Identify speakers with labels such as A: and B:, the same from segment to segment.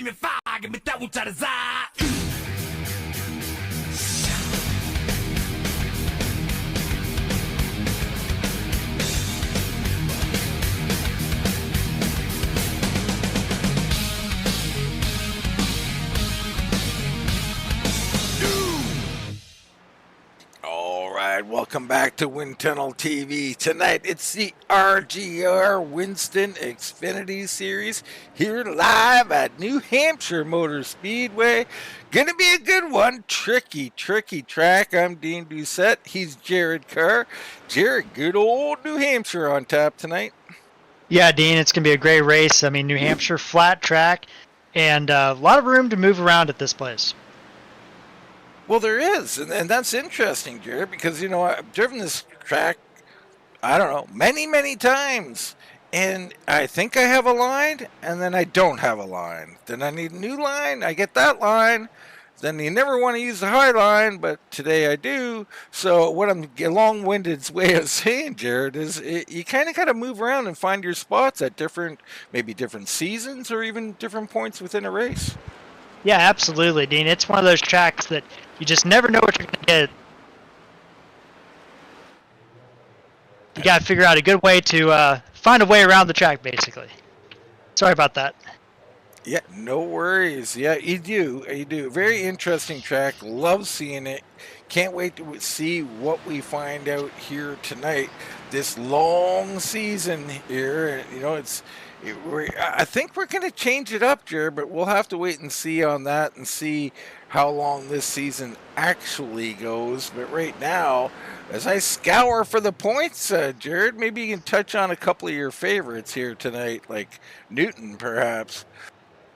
A: me fire, give me that which I desire.
B: Welcome back to Wind Tunnel TV. Tonight it's the RGR Winston Xfinity Series here live at New Hampshire Motor Speedway. Gonna be a good one. Tricky track. I'm Dean Doucette. He's Jared Carr. Jared, good old New Hampshire on tap tonight.
C: Yeah, Dean, it's gonna be a great race. I mean, New Hampshire, flat track, and a lot of room to move around at this place.
B: Well, there is, and that's interesting, Jared, because, you know, I've driven this track, I don't know, many times, and I think I have a line, and then I don't have a line. Then I need a new line, I get that line, then you never want to use the high line, but today I do. So what I'm a long-winded way of saying, Jared, is you kind of got to move around and find your spots at maybe different seasons or even different points within a race.
C: Yeah, absolutely, Dean. It's one of those tracks that you just never know what you're going to get. You got to figure out a good way to find a way around the track, basically. Sorry about that.
B: Yeah, no worries. Yeah, you do. Very interesting track. Love seeing it. Can't wait to see what we find out here tonight. This long season here, you know, I think we're going to change it up, Jared, but we'll have to wait and see on that and see how long this season actually goes. But right now, as I scour for the points, Jared, maybe you can touch on a couple of your favorites here tonight, like Newton, perhaps.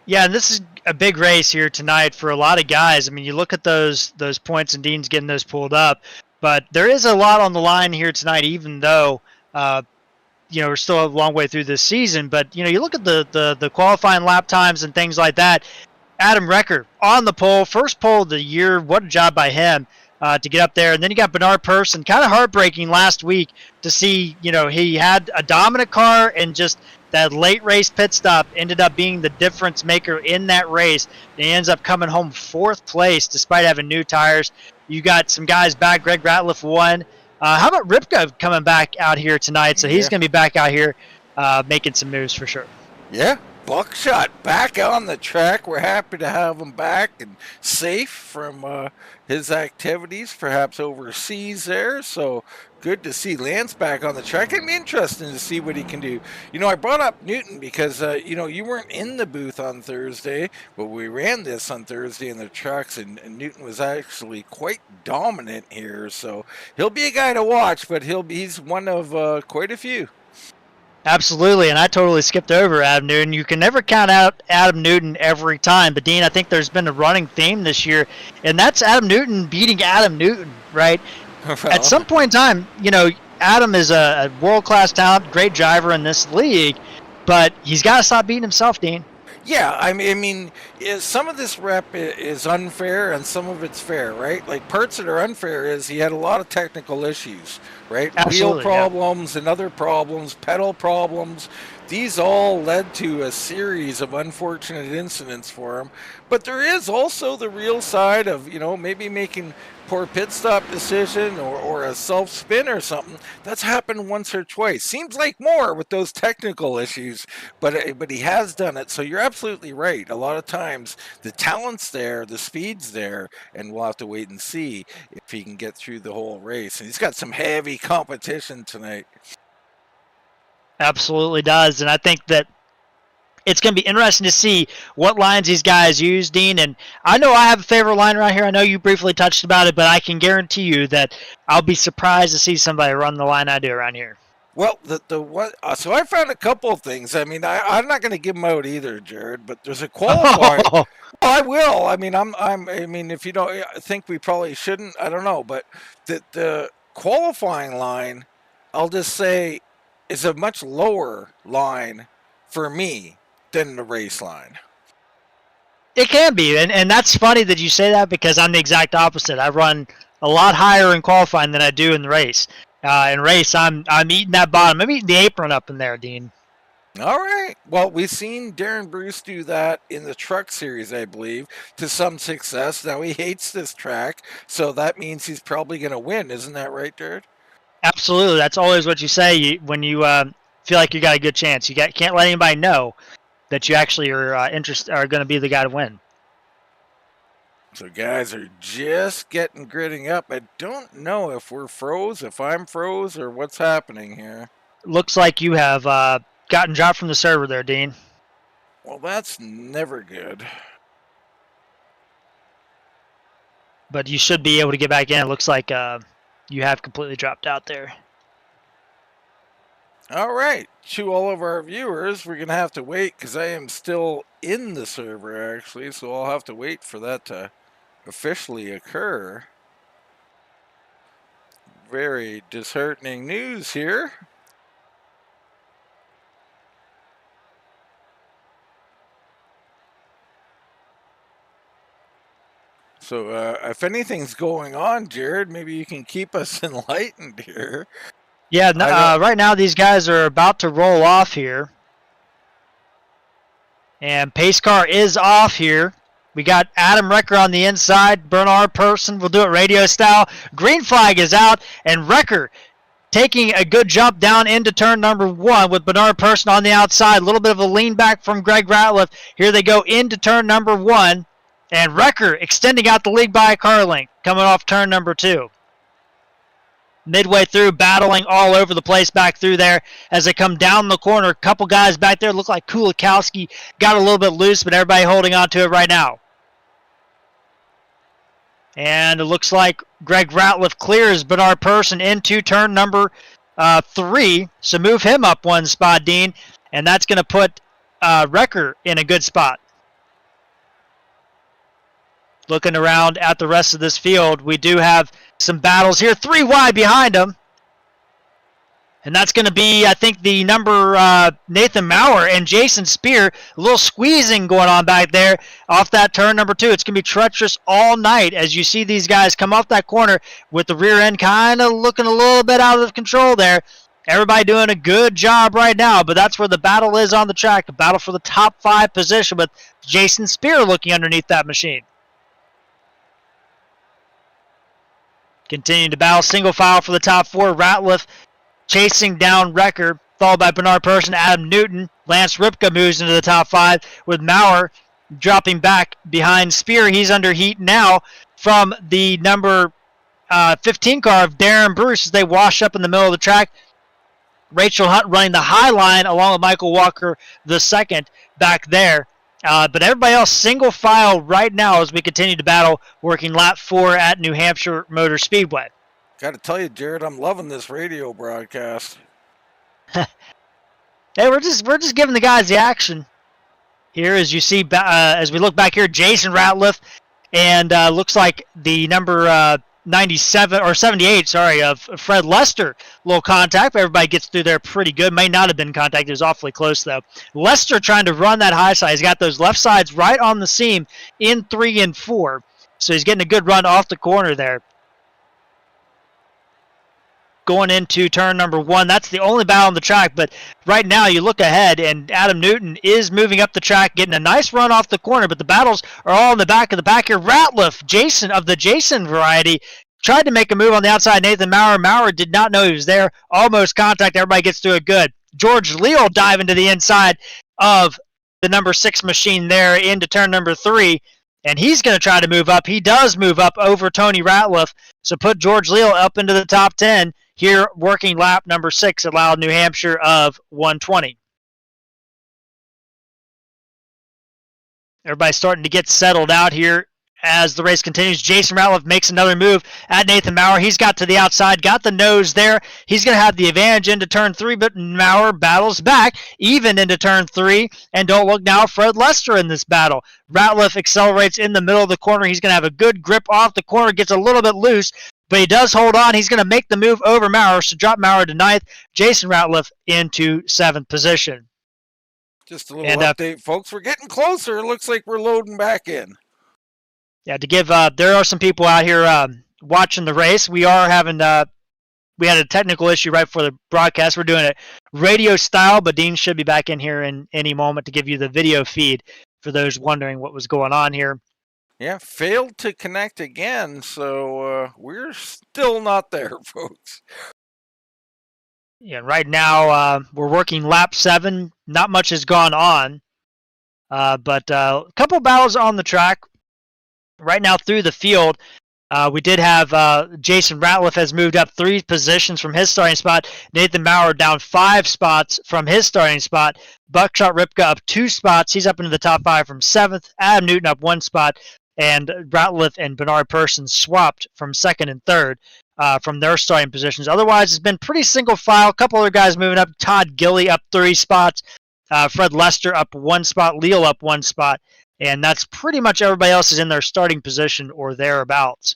C: Yeah, and this is a big race here tonight for a lot of guys. I mean, you look at those points, and Dean's getting those pulled up, but there is a lot on the line here tonight, even though you know, we're still a long way through this season. But you know, you look at the qualifying lap times and things like that. Adam Recker on the pole, first pole of the year. What a job by him to get up there. And then you got Bernard Persson, kind of heartbreaking last week to see, you know, he had a dominant car and just that late race pit stop ended up being the difference maker in that race. And he ends up coming home fourth place despite having new tires. You got some guys back. Greg Ratliff won. How about Ripka coming back out here tonight? So he's going to be back out here making some moves for sure.
B: Yeah, Buckshot back on the track. We're happy to have him back and safe from his activities, perhaps overseas there. So good to see Lance back on the track. It'll be interesting to see what he can do. You know, I brought up Newton because, you know, you weren't in the booth on Thursday, but we ran this on Thursday in the trucks, and Newton was actually quite dominant here. So he'll be a guy to watch, but he's one of quite a few.
C: Absolutely, and I totally skipped over Adam Newton. You can never count out Adam Newton every time, but Dean, I think there's been a running theme this year, and that's Adam Newton beating Adam Newton, right? Well, at some point in time, you know, Adam is a world-class talent, great driver in this league, but he's got to stop beating himself, Dean.
B: Yeah, I mean, some of this rep is unfair and some of it's fair, right? Like parts that are unfair is he had a lot of technical issues, right?
C: Absolutely,
B: wheel problems and other problems, pedal problems. These all led to a series of unfortunate incidents for him. But there is also the real side of, you know, maybe making poor pit stop decision or a self-spin or something. That's happened once or twice. Seems like more with those technical issues, but he has done it. So you're absolutely right. A lot of times the talent's there, the speed's there, and we'll have to wait and see if he can get through the whole race. And he's got some heavy competition tonight.
C: Absolutely does, and I think that it's going to be interesting to see what lines these guys use, Dean. And I know I have a favorite line around here. I know you briefly touched about it, but I can guarantee you that I'll be surprised to see somebody run the line I do around here.
B: Well, so I found a couple of things. I mean, I'm not going to give them out either, Jared. But there's a qualifier. Oh, I will. I mean, I mean, if you don't think we probably shouldn't, I don't know. But the qualifying line, I'll just say, is a much lower line for me than the race line.
C: It can be, and that's funny that you say that because I'm the exact opposite. I run a lot higher in qualifying than I do in the race. In race, I'm eating that bottom. I'm eating the apron up in there, Dean.
B: All right. Well, we've seen Darren Bruce do that in the Truck Series, I believe, to some success. Now he hates this track, so that means he's probably going to win. Isn't that right, Jared?
C: Absolutely. That's always what you say when you feel like you got a good chance. Can't let anybody know that you actually are are going to be the guy to win.
B: So guys are just getting gritting up. I don't know if we're froze, if I'm froze, or what's happening here.
C: Looks like you have gotten dropped from the server there, Dean.
B: Well, that's never good.
C: But you should be able to get back in. It looks like you have completely dropped out there.
B: All right. To all of our viewers, we're going to have to wait because I am still in the server, actually. So I'll have to wait for that to officially occur. Very disheartening news here. So if anything's going on, Jared, maybe you can keep us enlightened here.
C: Yeah, right now these guys are about to roll off here. And pace car is off here. We got Adam Wrecker on the inside. Bernard Person will do it radio style. Green flag is out, and Wrecker taking a good jump down into turn number 1 with Bernard Person on the outside. A little bit of a lean back from Greg Ratliff. Here they go into turn number 1, and Wrecker extending out the lead by a car length coming off turn number 2. Midway through, battling all over the place back through there as they come down the corner. A couple guys back there look like Kulikowski got a little bit loose, but everybody holding on to it right now. And it looks like Greg Ratliff clears Bernard Person into turn number 3. So move him up one spot, Dean. And that's going to put Wrecker in a good spot. Looking around at the rest of this field, we do have some battles here. 3 wide behind him. And that's going to be, I think, the number Nathan Maurer and Jason Spear. A little squeezing going on back there off that turn number 2. It's going to be treacherous all night as you see these guys come off that corner with the rear end kind of looking a little bit out of control there. Everybody doing a good job right now, but that's where the battle is on the track. The battle for the top 5 position with Jason Spear looking underneath that machine. Continuing to battle single file for the top 4. Ratliff chasing down Wrecker, followed by Bernard Person, Adam Newton. Lance Ripka moves into the top 5 with Maurer dropping back behind Spear. He's under heat now from the number 15 car of Darren Bruce as they wash up in the middle of the track. Rachel Hunt running the high line along with Michael Walker the second back there. But everybody else single file right now as we continue to battle, working lap 4 at New Hampshire Motor Speedway.
B: Got to tell you, Jared, I'm loving this radio broadcast.
C: Hey, we're just giving the guys the action here, as you see. As we look back here, Jason Ratliff, and looks like the number 97 or 78, of Fred Lester. Little contact, but everybody gets through there pretty good. May not have been contact. It was awfully close though. Lester trying to run that high side. He's got those left sides right on the seam in 3 and 4, so he's getting a good run off the corner there. Going into turn number 1. That's the only battle on the track, but right now you look ahead and Adam Newton is moving up the track, getting a nice run off the corner, but the battles are all in the back of the pack here. Ratliff, Jason of the Jason variety, tried to make a move on the outside. Nathan Maurer. Maurer did not know he was there. Almost contact. Everybody gets through it good. George Leal diving to the inside of the number 6 machine there into turn number 3. And he's going to try to move up. He does move up over Tony Ratliff. So put George Leal up into the top 10 here, working lap number 6 at Loud, New Hampshire of 120. Everybody's starting to get settled out here as the race continues. Jason Ratliff makes another move at Nathan Maurer. He's got to the outside, got the nose there. He's going to have the advantage into turn 3, but Maurer battles back, even into turn 3. And don't look now, Fred Lester in this battle. Ratliff accelerates in the middle of the corner. He's going to have a good grip off the corner, gets a little bit loose, but he does hold on. He's going to make the move over Maurer, so drop Maurer to 9th. Jason Ratliff into 7th position.
B: Just a little update, folks. We're getting closer. It looks like we're loading back in.
C: Yeah, to give there are some people out here watching the race. We are having we had a technical issue right before the broadcast. We're doing it radio style, but Dean should be back in here in any moment to give you the video feed for those wondering what was going on here.
B: Yeah, failed to connect again, so we're still not there, folks.
C: Yeah, right now we're working lap 7. Not much has gone on, but a couple battles on the track. Right now through the field, we did have Jason Ratliff has moved up 3 positions from his starting spot. Nathan Maurer down 5 spots from his starting spot. Buckshot Ripka up 2 spots. He's up into the top 5 from 7th. Adam Newton up 1 spot. And Ratliff and Bernard Persson swapped from 2nd and 3rd from their starting positions. Otherwise, it's been pretty single file. A couple other guys moving up. Todd Gilly up 3 spots. Fred Lester up 1 spot. Leal up 1 spot. And that's pretty much everybody else is in their starting position or thereabouts.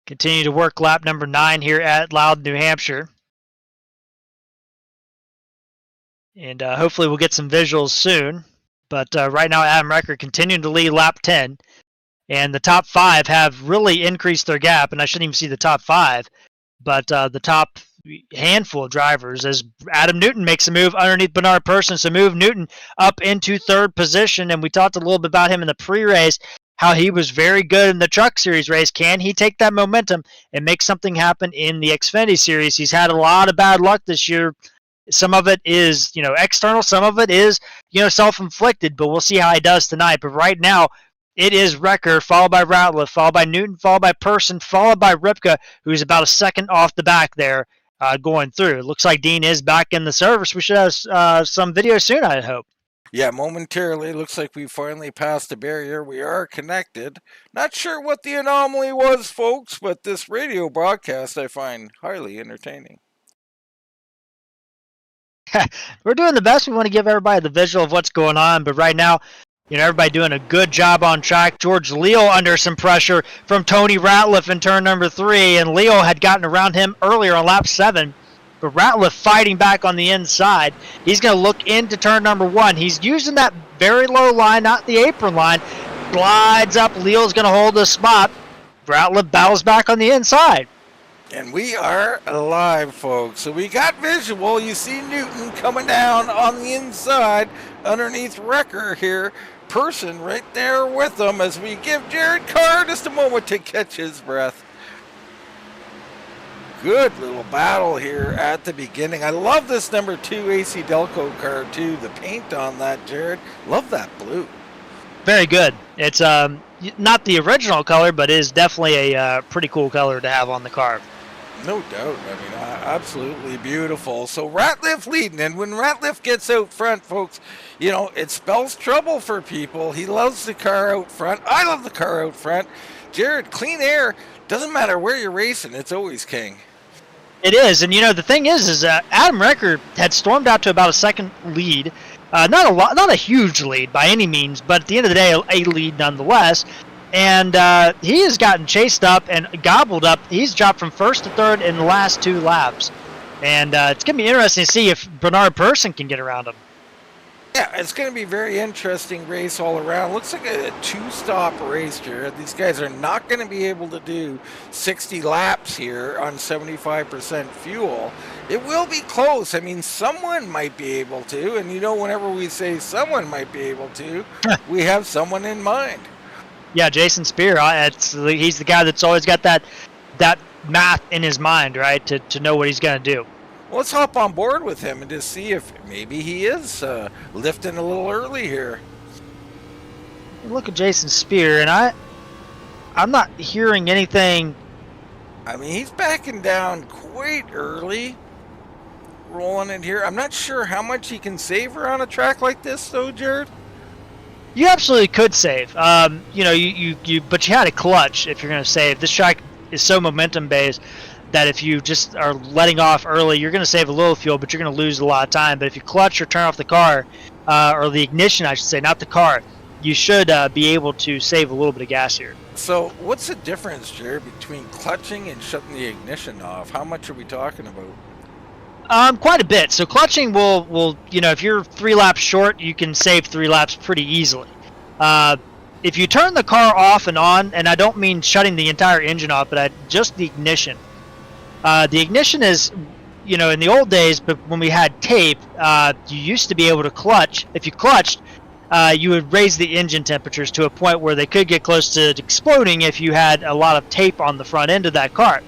C: Continue to work lap number 9 here at Loudon, New Hampshire. And hopefully we'll get some visuals soon. But right now, Adam Recker continuing to lead lap 10. And the top 5 have really increased their gap. And I shouldn't even see the top 5. But the top handful of drivers as Adam Newton makes a move underneath Bernard Persson. So move Newton up into 3rd position. And we talked a little bit about him in the pre-race, how he was very good in the Truck Series race. Can he take that momentum and make something happen in the Xfinity Series? He's had a lot of bad luck this year. Some of it is, external. Some of it is, self-inflicted. But we'll see how he does tonight. But right now, it is Recker, followed by Ratliff, followed by Newton, followed by Persson, followed by Ripka, who's about a second off the back there going through. It looks like Dean is back in the service. We should have some video soon, I hope.
B: Yeah, momentarily. Looks like we finally passed the barrier. We are connected. Not sure what the anomaly was, folks, but this radio broadcast I find highly entertaining.
C: We're doing the best. We want to give everybody the visual of what's going on, but right now, everybody doing a good job on track. George Leal under some pressure from Tony Ratliff in turn number 3, and Leal had gotten around him earlier on lap 7. But Ratliff fighting back on the inside. He's going to look into turn number 1. He's using that very low line, not the apron line. Glides up. Leal's going to hold the spot. Ratliff battles back on the inside.
B: And we are alive, folks. So we got visual. You see Newton coming down on the inside underneath Recker here. Persson right there with him as we give Jared Carr just a moment to catch his breath. Good little battle here at the beginning. I love this number 2 AC Delco car too. The paint on that, Jared. Love that blue.
C: Very good. It's not the original color, but it is definitely a pretty cool color to have on the car.
B: No doubt. I mean, absolutely beautiful. So Ratliff leading, and when Ratliff gets out front, folks, it spells trouble for people. He loves the car out front. I love the car out front. Jared, clean air. Doesn't matter where you're racing. It's always king.
C: It is, and the thing is Adam Recker had stormed out to about a second lead. Not a huge lead by any means, but at the end of the day, a lead nonetheless. And he has gotten chased up and gobbled up. He's dropped from 1st to 3rd in the last 2 laps. And it's going to be interesting to see if Bernard Persson can get around him.
B: Yeah, it's going to be a very interesting race all around. Looks like a 2-stop race here. These guys are not going to be able to do 60 laps here on 75% fuel. It will be close. I mean, someone might be able to. And whenever we say someone might be able to, we have someone in mind.
C: Yeah, Jason Spear. He's the guy that's always got that math in his mind, right, to know what he's going to do.
B: Well, let's hop on board with him and just see if maybe he is lifting a little early here.
C: Look at Jason Spear, and I'm not hearing anything.
B: I mean, he's backing down quite early, rolling it here. I'm not sure how much he can savor on a track like this, though, Jared.
C: You absolutely could save. But you had a clutch if you're going to save. This track is so momentum based that if you just are letting off early, you're going to save a little fuel, but you're going to lose a lot of time. But if you clutch or turn off the car, or the ignition, I should say, not the car, you should be able to save a little bit of gas here.
B: So what's the difference, Jared, between clutching and shutting the ignition off? How much are we talking about?
C: Quite a bit. So clutching will if you're 3 laps short, you can save 3 laps pretty easily. If you turn the car off and on, and I don't mean shutting the entire engine off, but just the ignition. The ignition is, in the old days, but when we had tape, you used to be able to clutch. If you clutched, you would raise the engine temperatures to a point where they could get close to exploding if you had a lot of tape on the front end of that car.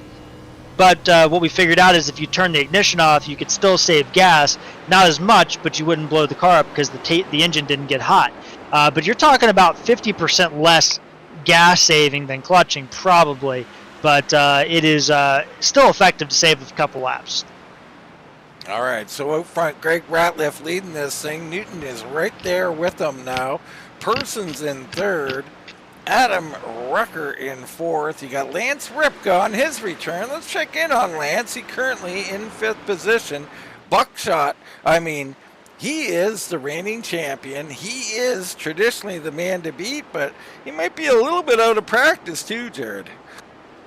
C: But what we figured out is if you turn the ignition off, you could still save gas. Not as much, but you wouldn't blow the car up because the engine didn't get hot. But you're talking about 50% less gas saving than clutching, probably. But it is still effective to save a couple laps.
B: All right, so out front, Greg Ratliff leading this thing. Newton is right there with him now. Persons in third. Adam Rucker in fourth. You got Lance Ripka on his return. Let's check in on Lance. He currently in fifth position. Buckshot, he is the reigning champion. He is traditionally the man to beat, but he might be a little bit out of practice too, Jared.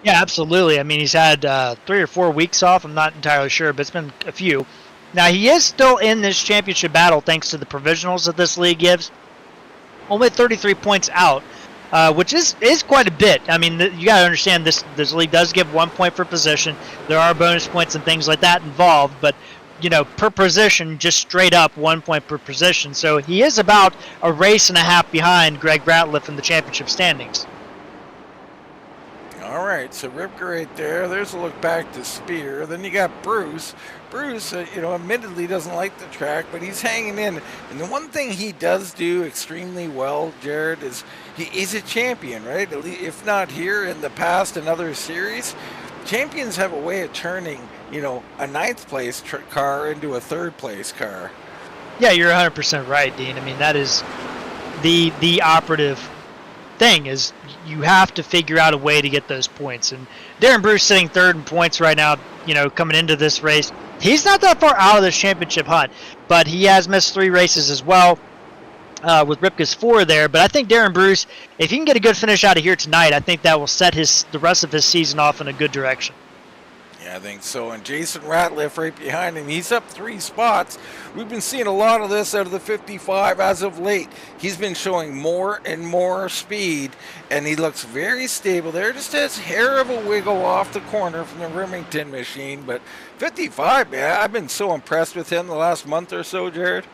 C: Yeah, absolutely. He's had 3 or 4 weeks off. I'm not entirely sure, but it's been a few. Now, he is still in this championship battle thanks to the provisionals that this league gives. Only 33 points out. Which is quite a bit. You got to understand this league does give 1 point per position. There are bonus points and things like that involved, but per position, just straight up 1 point per position. So he is about a race and a half behind Greg Ratliff in the championship standings.
B: All right, so Ripka right there. There's a look back to Spear. Then you got Bruce. Bruce, admittedly doesn't like the track, but he's hanging in. And the one thing he does do extremely well, Jared, is he's a champion, right? If not here, in the past in other series, champions have a way of turning, a ninth place car into a third place car.
C: Yeah, you're 100% right, Dean. That is the operative thing is you have to figure out a way to get those points. And Darren Bruce sitting third in points right now, coming into this race. He's not that far out of this championship hunt, but he has missed 3 races as well with Ripka's 4 there. But I think Darren Bruce, if he can get a good finish out of here tonight, I think that will set the rest of his season off in a good direction.
B: Yeah, I think so. And Jason Ratliff right behind him. He's up 3 spots. We've been seeing a lot of this out of the 55 as of late. He's been showing more and more speed, and he looks very stable there. Just has hair of a wiggle off the corner from the Remington machine. But 55, man, I've been so impressed with him the last month or so, Jared.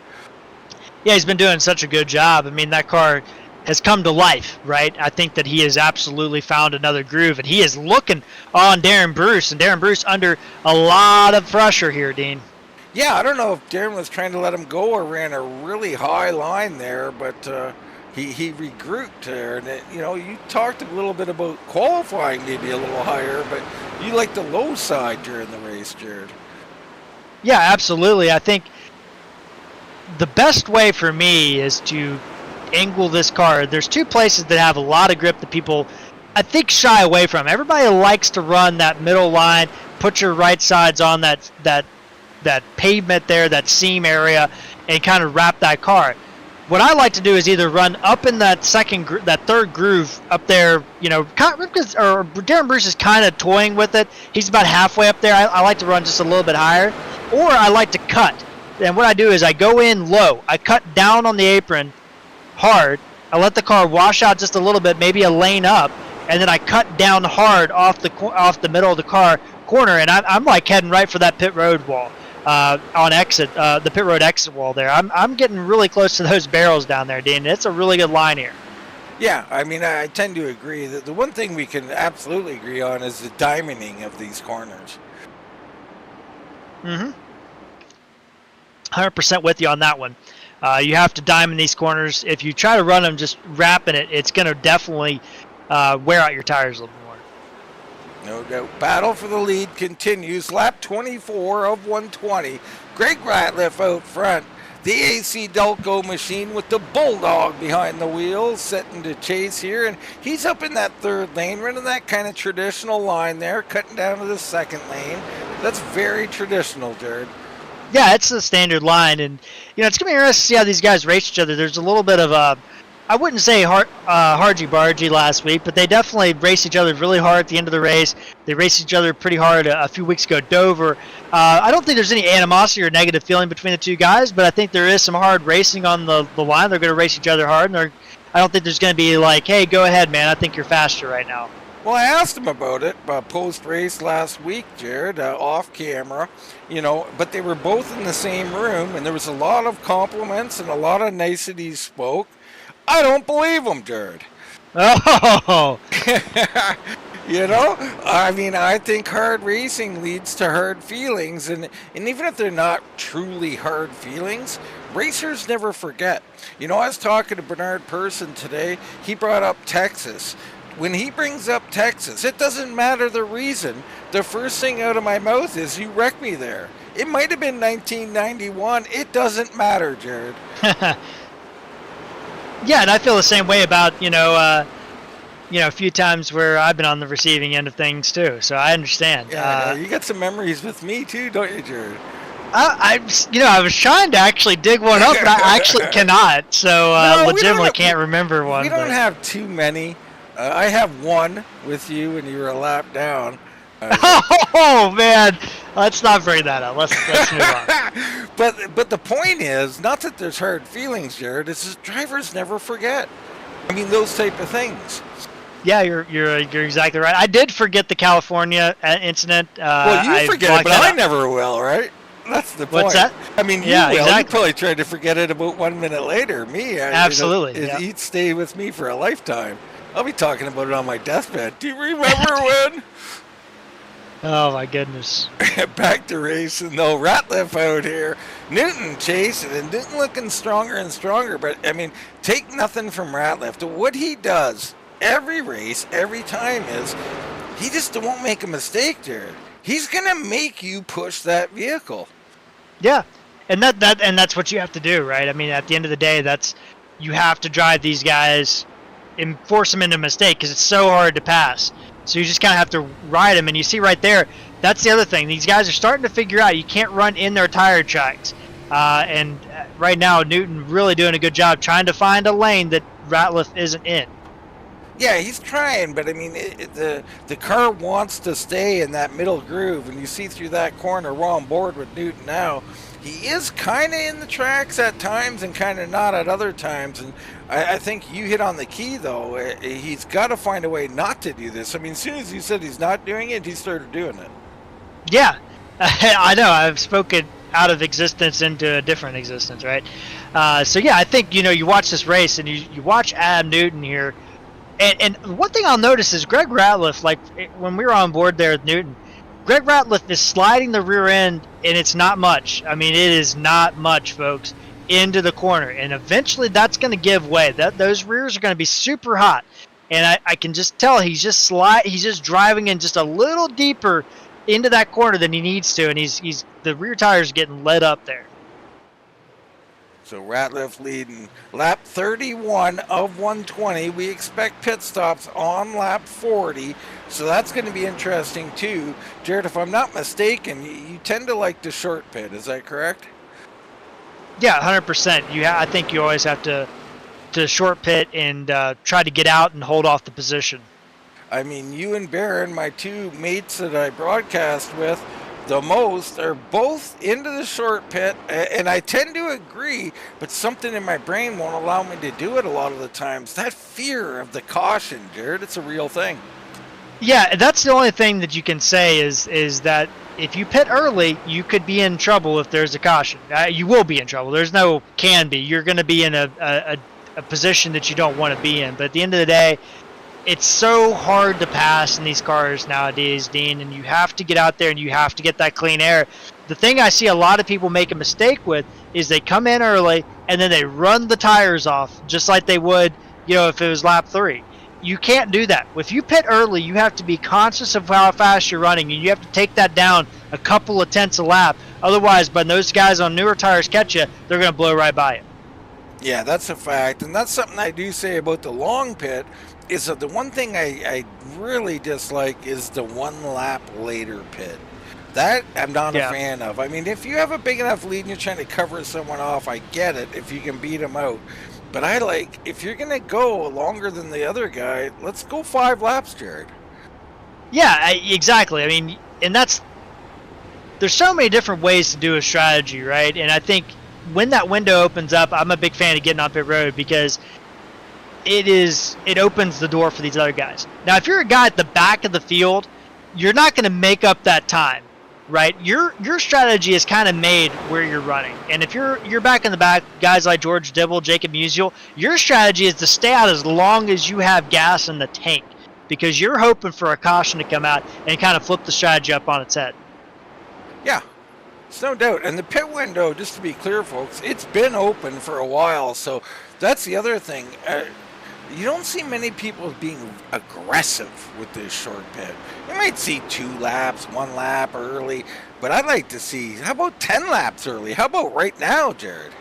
C: Yeah, he's been doing such a good job. That car has come to life, right? I think that he has absolutely found another groove, and he is looking on Darren Bruce, and Darren Bruce under a lot of pressure here, Dean.
B: Yeah, I don't know if Darren was trying to let him go or ran a really high line there, but he regrouped there. And, you talked a little bit about qualifying maybe a little higher, but you like the low side during the race, Jared.
C: Yeah, absolutely. I think the best way for me is to angle this car. There's 2 places that have a lot of grip that people, I think, shy away from. Everybody likes to run that middle line, put your right sides on that pavement there, that seam area, and kind of wrap that car. What I like to do is either run up in that third groove up there, or Darren Bruce is kind of toying with it. He's about halfway up there. I like to run just a little bit higher, or I like to cut. And what I do is I go in low. I cut down on the apron hard. I let the car wash out just a little bit, maybe a lane up, and then I cut down hard off the middle of the car corner, and I'm like heading right for that pit road wall on exit, the pit road exit wall there. I'm getting really close to those barrels down there, Dean. It's a really good line here.
B: Yeah, I tend to agree that the one thing we can absolutely agree on is the diamonding of these corners.
C: 100% with you on that one. You have to diamond these corners. If you try to run them just wrapping it, it's going to definitely wear out your tires a little more.
B: No doubt. Battle for the lead continues. Lap 24 of 120. Greg Ratliff out front. The AC Delco machine with the Bulldog behind the wheel, setting to chase here. And he's up in that third lane, running that kind of traditional line there, cutting down to the second lane. That's very traditional, Jared.
C: Yeah, it's the standard line, and it's gonna be interesting to see how these guys race each other. There's a little bit of I wouldn't say hargy-bargy last week, but they definitely raced each other really hard at the end of the race. They raced each other pretty hard a few weeks ago at Dover. I don't think there's any animosity or negative feeling between the two guys, but I think there is some hard racing on the line. They're going to race each other hard, and I don't think there's going to be like, hey, go ahead, man. I think you're faster right now.
B: Well, I asked him about it post-race last week, Jared, off camera, but they were both in the same room, and there was a lot of compliments and a lot of niceties spoke. I don't believe him, Jared.
C: Oh!
B: I mean, I think hard racing leads to hard feelings, and even if they're not truly hard feelings, racers never forget. I was talking to Bernard Person today. He brought up Texas. When he brings up Texas, it doesn't matter the reason. The first thing out of my mouth is, you wrecked me there. It might have been 1991. It doesn't matter, Jared.
C: Yeah, and I feel the same way about, a few times where I've been on the receiving end of things too. So I understand.
B: Yeah, you got some memories with me too, don't you, Jared?
C: I was trying to actually dig one up, but I actually cannot. So legitimately can't remember one.
B: We don't have too many. I have one with you, and you were a lap down.
C: Oh man, let's not bring that up. Let's move on.
B: But the point is, not that there's hard feelings, Jared. It's just drivers never forget. I mean, those type of things.
C: Yeah, you're exactly right. I did forget the California incident.
B: Well, you forget it, but I never will, right? That's the point.
C: What's that?
B: I mean, you will. Exactly. You probably tried to forget it about 1 minute later. Me,
C: absolutely.
B: He'd stay with me for a lifetime. I'll be talking about it on my deathbed. Do you remember when?
C: Oh my goodness.
B: Back to racing though. Ratliff out here. Newton chasing and Newton looking stronger and stronger. But I mean, take nothing from Ratliff. What he does every race, every time is he just won't make a mistake, Jared. He's gonna make you push that vehicle.
C: Yeah. And that's what you have to do, right? I mean, at the end of the day, you have to drive these guys and force them into a mistake because it's so hard to pass. So you just kind of have to ride them. And you see right there, that's the other thing. These guys are starting to figure out you can't run in their tire tracks. And right now, Newton really doing a good job trying to find a lane that Ratliff isn't in.
B: Yeah, he's trying, but I mean, the car wants to stay in that middle groove, and you see through that corner. We're on board with Newton now. He is kind of in the tracks at times and kind of not at other times, and I think you hit on the key, though. He's got to find a way not to do this. I mean, as soon as you said he's not doing it, he started doing it.
C: Yeah, I know. I've spoken out of existence into a different existence, right? So, yeah, I think, you watch this race, and you watch Adam Newton here, and one thing I'll notice is Greg Ratliff, like when we were on board there with Newton, Greg Ratliff is sliding the rear end, and it's not much. I mean, it is not much, folks, into the corner. And eventually that's going to give way. Those rears are going to be super hot. And I can just tell he's just driving in just a little deeper into that corner than he needs to. And the rear tire's getting led up there.
B: So Ratliff leading lap 31 of 120. We expect pit stops on lap 40. So that's going to be interesting too. Jared, if I'm not mistaken, you tend to like the short pit. Is that correct?
C: Yeah, 100%. I think you always have to short pit and try to get out and hold off the position. I
B: mean, you and Barron, my two mates that I broadcast with the most, are both into the short pit, and I tend to agree, but something in my brain won't allow me to do it a lot of the times. That fear of the caution, Jared, it's a real thing.
C: Yeah, that's the only thing that you can say is that if you pit early, you could be in trouble if there's a caution. You will be in trouble. There's no can be. You're going to be in a position that you don't want to be in. But at the end of the day, it's so hard to pass in these cars nowadays, Dean, and you have to get out there and you have to get that clean air. The thing I see a lot of people make a mistake with is they come in early and then they run the tires off just like they would, if it was lap 3. You can't do that. If you pit early, you have to be conscious of how fast you're running, and you have to take that down a couple of tenths a lap. Otherwise, when those guys on newer tires catch you, they're going to blow right by you.
B: Yeah, that's a fact, and that's something I do say about the long pit, is that the one thing I really dislike is the one lap later pit. That I'm not
C: Yeah.
B: a fan of. I mean, if you have a big enough lead and you're trying to cover someone off, I get it if you can beat them out. But I like, if you're going to go longer than the other guy, let's go 5 laps, Jared.
C: Yeah, exactly. I mean, and there's so many different ways to do a strategy, right? And I think when that window opens up, I'm a big fan of getting on pit road because it opens the door for these other guys. Now, if you're a guy at the back of the field, you're not going to make up that time, right? Your strategy is kind of made where you're running. And if you're back in the back, guys like George Dibble, Jacob Musial, your strategy is to stay out as long as you have gas in the tank because you're hoping for a caution to come out and kind of flip the strategy up on its head.
B: Yeah, it's no doubt. And the pit window, just to be clear, folks, it's been open for a while. So that's the other thing. You don't see many people being aggressive with this short pit. You might see 2 laps, 1 lap early, but I'd like to see, how about 10 laps early? How about right now, Jared?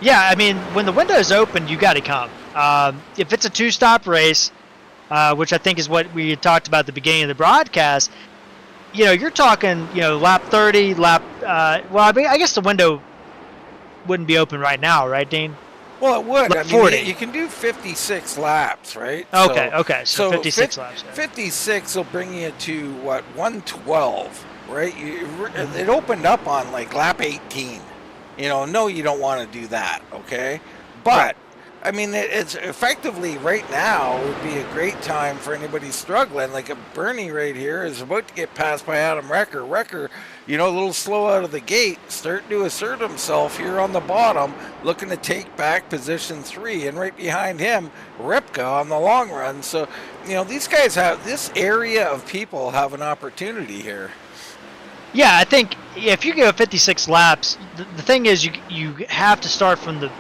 C: Yeah, I mean, when the window's open, you got to come. If it's a 2-stop race, which I think is what we had talked about at the beginning of the broadcast, you're talking, lap 30, well, I mean, I guess the window wouldn't be open right now, right, Dean?
B: Well, it would.
C: Lap
B: I mean,
C: 40.
B: you can do 56 laps, right?
C: Okay. So 56 laps. Yeah.
B: 56 will bring you to, 112, right? It opened up on, lap 18. No, you don't want to do that, okay? But, I mean, it's effectively right now would be a great time for anybody struggling. Like a Bernie right here is about to get passed by Adam Recker. Recker, a little slow out of the gate, starting to assert himself here on the bottom, looking to take back position 3. And right behind him, Ripka on the long run. So, these guys this area of people have an opportunity here.
C: Yeah, I think if you go 56 laps, the thing is you have to start from the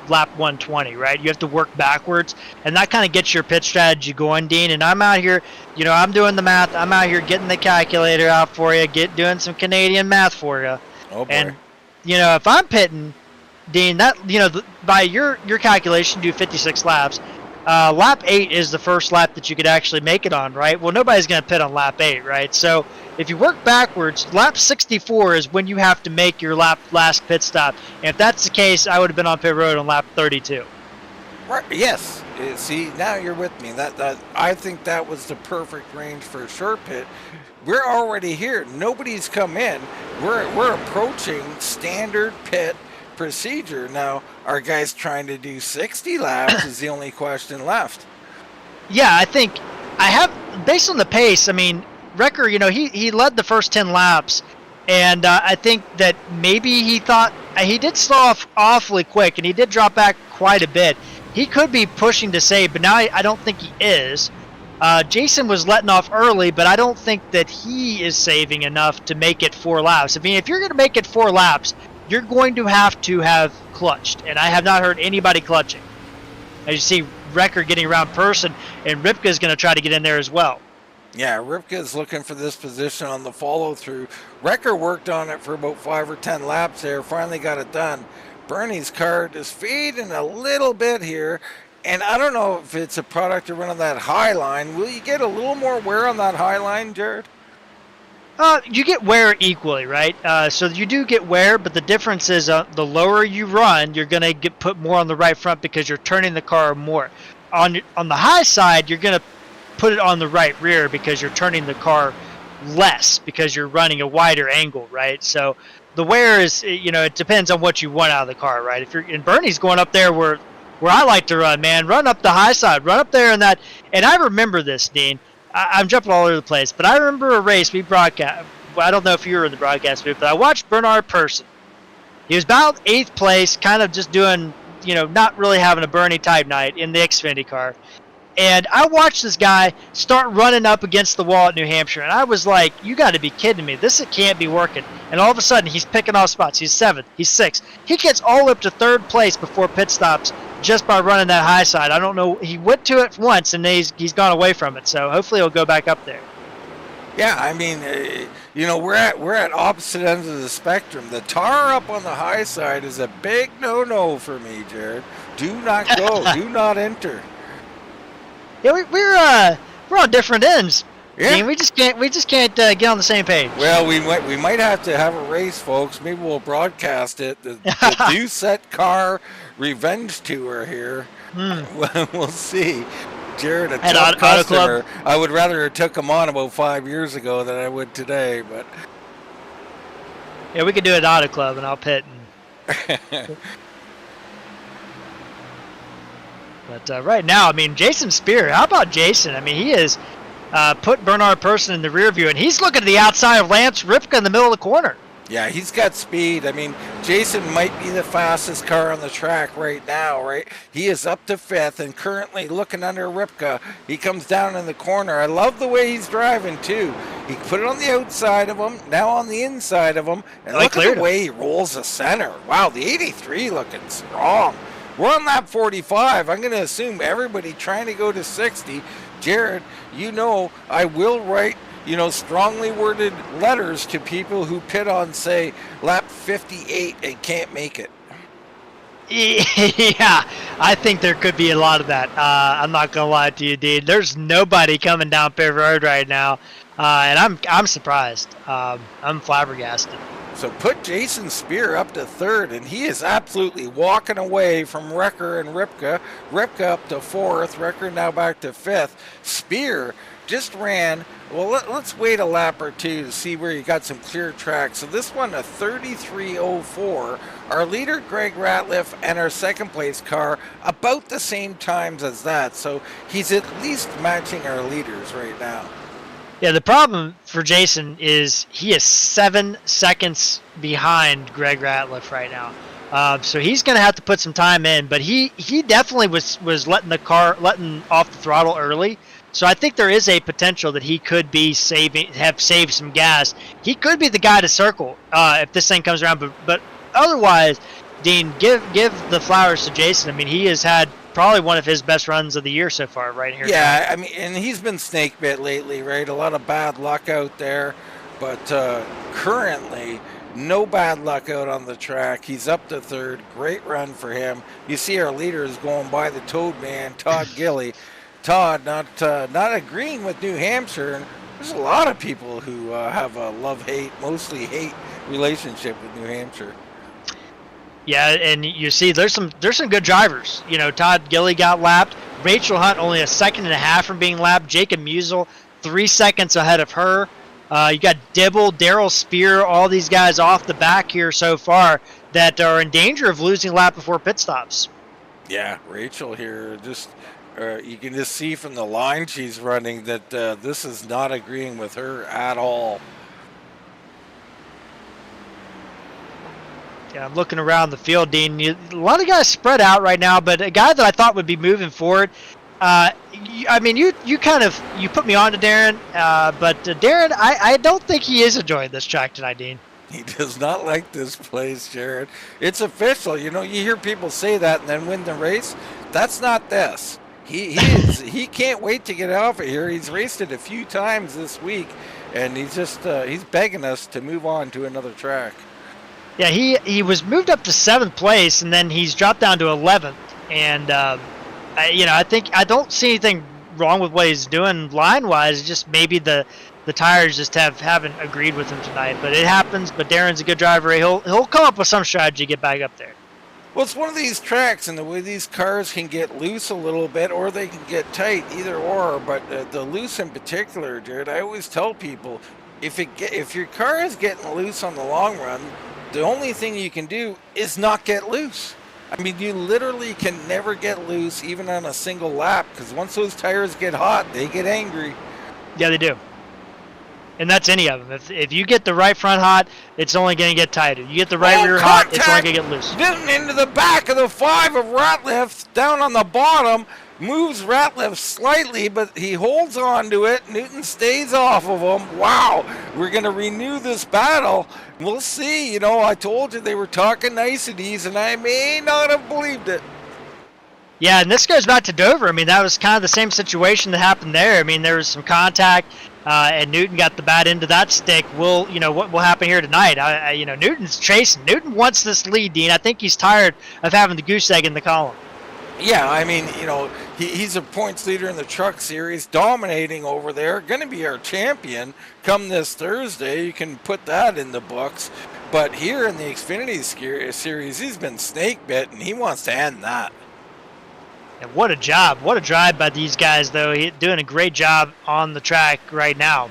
C: lap 120, right? You have to work backwards, and that kind of gets your pit strategy going, Dean. And I'm out here, I'm doing the math. I'm out here getting the calculator out for you, doing some Canadian math for you.
B: Oh boy.
C: And if I'm pitting, Dean, that by your calculation, do 56 laps. Lap 8 is the first lap that you could actually make it on, right? Well, nobody's going to pit on lap 8, right? So if you work backwards, lap 64 is when you have to make your last pit stop. And if that's the case, I would have been on pit road on lap 32.
B: Right. Yes. See, now you're with me. That I think that was the perfect range for a short pit. We're already here. Nobody's come in. We're approaching standard pit procedure. Now, are guys trying to do 60 laps is the only question left.
C: Yeah, I think I have, based on the pace, I mean, Recker, he led the first 10 laps, and I think that maybe he thought, he did slow off awfully quick, and he did drop back quite a bit. He could be pushing to save, but now I don't think he is. Jason was letting off early, but I don't think that he is saving enough to make it 4 laps. I mean, if you're going to make it 4 laps, you're going to have clutched, and I have not heard anybody clutching. As you see Recker getting around person, and Ripka is going to try to get in there as well.
B: Yeah, Ripka is looking for this position on the follow-through. Recker worked on it for about 5 or 10 laps there, finally got it done. Bernie's car is fading a little bit here, and I don't know if it's a product of running that high line. Will you get a little more wear on that high line, Jared?
C: You get wear equally, right? So you do get wear, but the difference is the lower you run, you're going to get put more on the right front because you're turning the car more. On the high side, you're going to put it on the right rear because you're turning the car less because you're running a wider angle, right? So the wear is, it depends on what you want out of the car, right? If you're in Bernie's going up there where I like to run, man, run up the high side, run up there and that. And I remember this, Dean. I'm jumping all over the place, but I remember a race we broadcast. I don't know if you were in the broadcast booth, but I watched Bernard Person. He was about 8th place, kind of just doing, not really having a Bernie type night in the Xfinity car. And I watched this guy start running up against the wall at New Hampshire, and I was like, you got to be kidding me. This can't be working. And all of a sudden, he's picking off spots. He's 7th. He's 6th. He gets all up to 3rd place before pit stops just by running that high side. I don't know. He went to it once, and he's gone away from it. So hopefully he'll go back up there.
B: Yeah, I mean, we're at opposite ends of the spectrum. The tar up on the high side is a big no-no for me, Jared. Do not go. Do not enter.
C: Yeah, we're on different ends.
B: Yeah.
C: Dean, we just can't get on the same page.
B: Well, we might have to have a race, folks. Maybe we'll broadcast it. The Doucette Car Revenge Tour here. We'll see. Jared, a tough customer. I would rather have took him on about 5 years ago than I would today. But
C: yeah, we could do an Auto Club, and I'll pit. But right now, I mean, Jason Spear. How about Jason? I mean, he is put Bernard Person in the rear view, and he's looking to the outside of Lance Ripka in the middle of the corner.
B: Yeah, he's got speed. I mean, Jason might be the fastest car on the track right now, right? He is up to 5th and currently looking under Ripka. He comes down in the corner. I love the way he's driving, too. He put it on the outside of him, now on the inside of him. And look at the way he rolls the center. Wow, the 83 looking strong. We're on lap 45. I'm going to assume everybody trying to go to 60. Jared, you know I will write strongly worded letters to people who pit on, say, lap 58 and can't make it.
C: Yeah, I think there could be a lot of that. I'm not gonna lie to you, Dean. There's nobody coming down Pit Road right now, and I'm surprised. I'm flabbergasted.
B: So put Jason Spear up to 3rd, and he is absolutely walking away from Wrecker and Ripka. Ripka up to 4th, Wrecker now back to 5th. Spear just ran. Well, let's wait a lap or two to see where you got some clear track. So this one, a 33.04. Our leader, Greg Ratliff, and our second place car about the same times as that. So he's at least matching our leaders right now.
C: Yeah, the problem for Jason is he is 7 seconds behind Greg Ratliff right now. So he's going to have to put some time in, but he definitely was letting off the throttle early. So I think there is a potential that he could be have saved some gas. He could be the guy to circle if this thing comes around. But otherwise, Dean, give the flowers to Jason. I mean, he has had probably one of his best runs of the year so far right here.
B: Yeah, I mean, and he's been snake bit lately, right? A lot of bad luck out there. But currently, no bad luck out on the track. He's up to 3rd. Great run for him. You see our leader is going by the Toad Man, Todd Gilly. Todd not agreeing with New Hampshire, and there's a lot of people who have a love-hate, mostly hate relationship with New Hampshire.
C: Yeah, and you see there's some good drivers. Todd Gilly got lapped. Rachel Hunt only a 1.5 seconds from being lapped. Jacob Musel 3 seconds ahead of her. You got Dibble, Darrell Spear, all these guys off the back here so far that are in danger of losing lap before pit stops.
B: Yeah, Rachel here just. You can just see from the line she's running that this is not agreeing with her at all.
C: Yeah, I'm looking around the field, Dean. A lot of guys spread out right now, but a guy that I thought would be moving forward. I mean, you put me on to Darren, but Darren, I don't think he is enjoying this track tonight, Dean.
B: He does not like this place, Jared. It's official. You hear people say that and then win the race. That's not this. He can't wait to get off of here. He's raced it a few times this week, and he's begging us to move on to another track.
C: Yeah, he was moved up to 7th place, and then he's dropped down to 11th. And I don't see anything wrong with what he's doing line wise. Just maybe the tires just haven't agreed with him tonight. But it happens. But Darren's a good driver. He'll come up with some strategy to get back up there.
B: Well, it's one of these tracks, and the way these cars can get loose a little bit, or they can get tight, either or. But the loose in particular, Jared, I always tell people, if your car is getting loose on the long run, the only thing you can do is not get loose. I mean, you literally can never get loose, even on a single lap, because once those tires get hot, they get angry.
C: Yeah, they do. And that's any of them. If you get the right front hot, it's only going to get tighter. You get the right rear hot, it's only going to get loose.
B: Newton into the back of the 5 of Ratliff, down on the bottom, moves Ratliff slightly, but he holds on to it. Newton stays off of him. Wow, we're going to renew this battle. We'll see. I told you they were talking niceties, and I may not have believed it.
C: Yeah, and this goes back to Dover. I mean, that was kind of the same situation that happened there. I mean, there was some contact, and Newton got the bad end of that stick. What will happen here tonight? Newton's chasing. Newton wants this lead, Dean. I think he's tired of having the goose egg in the column.
B: Yeah, I mean, he's a points leader in the truck series, dominating over there. Going to be our champion come this Thursday. You can put that in the books. But here in the Xfinity series, he's been snake bit, and he wants to end that.
C: And what a job. What a drive by these guys, though. He's doing a great job on the track right now,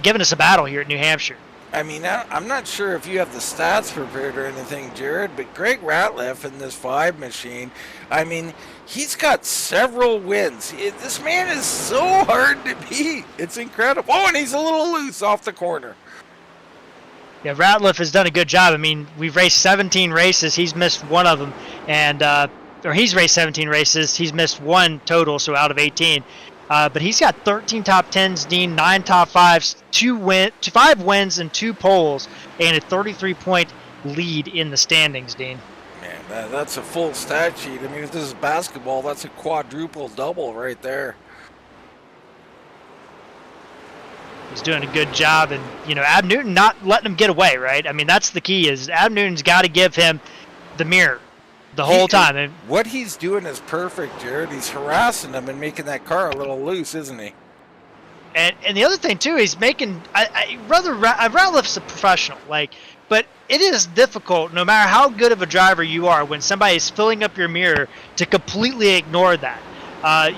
C: giving us a battle here at New Hampshire.
B: I mean, I'm not sure if you have the stats prepared or anything, Jared, but Greg Ratliff in this 5 machine, I mean, he's got several wins. This man is so hard to beat. It's incredible. Oh, and he's a little loose off the corner.
C: Yeah, Ratliff has done a good job. I mean, we've raced 17 races. He's missed one of them. Or he's raced 17 races. He's missed one total, so out of 18. But he's got 13 top 10s, Dean, 9 top 5s, 5 wins and 2 poles, and a 33-point lead in the standings, Dean.
B: Man, that's a full stat sheet. I mean, if this is basketball, that's a quadruple double right there.
C: He's doing a good job, and Ab Newton not letting him get away, right? I mean, that's the key. Is Ab Newton's got to give him the mirror the whole time. And
B: what he's doing is perfect, Jared. He's harassing him and making that car a little loose, isn't he?
C: And the other thing too, he's making. Ratliff's a professional, but it is difficult, no matter how good of a driver you are, when somebody is filling up your mirror, to completely ignore that.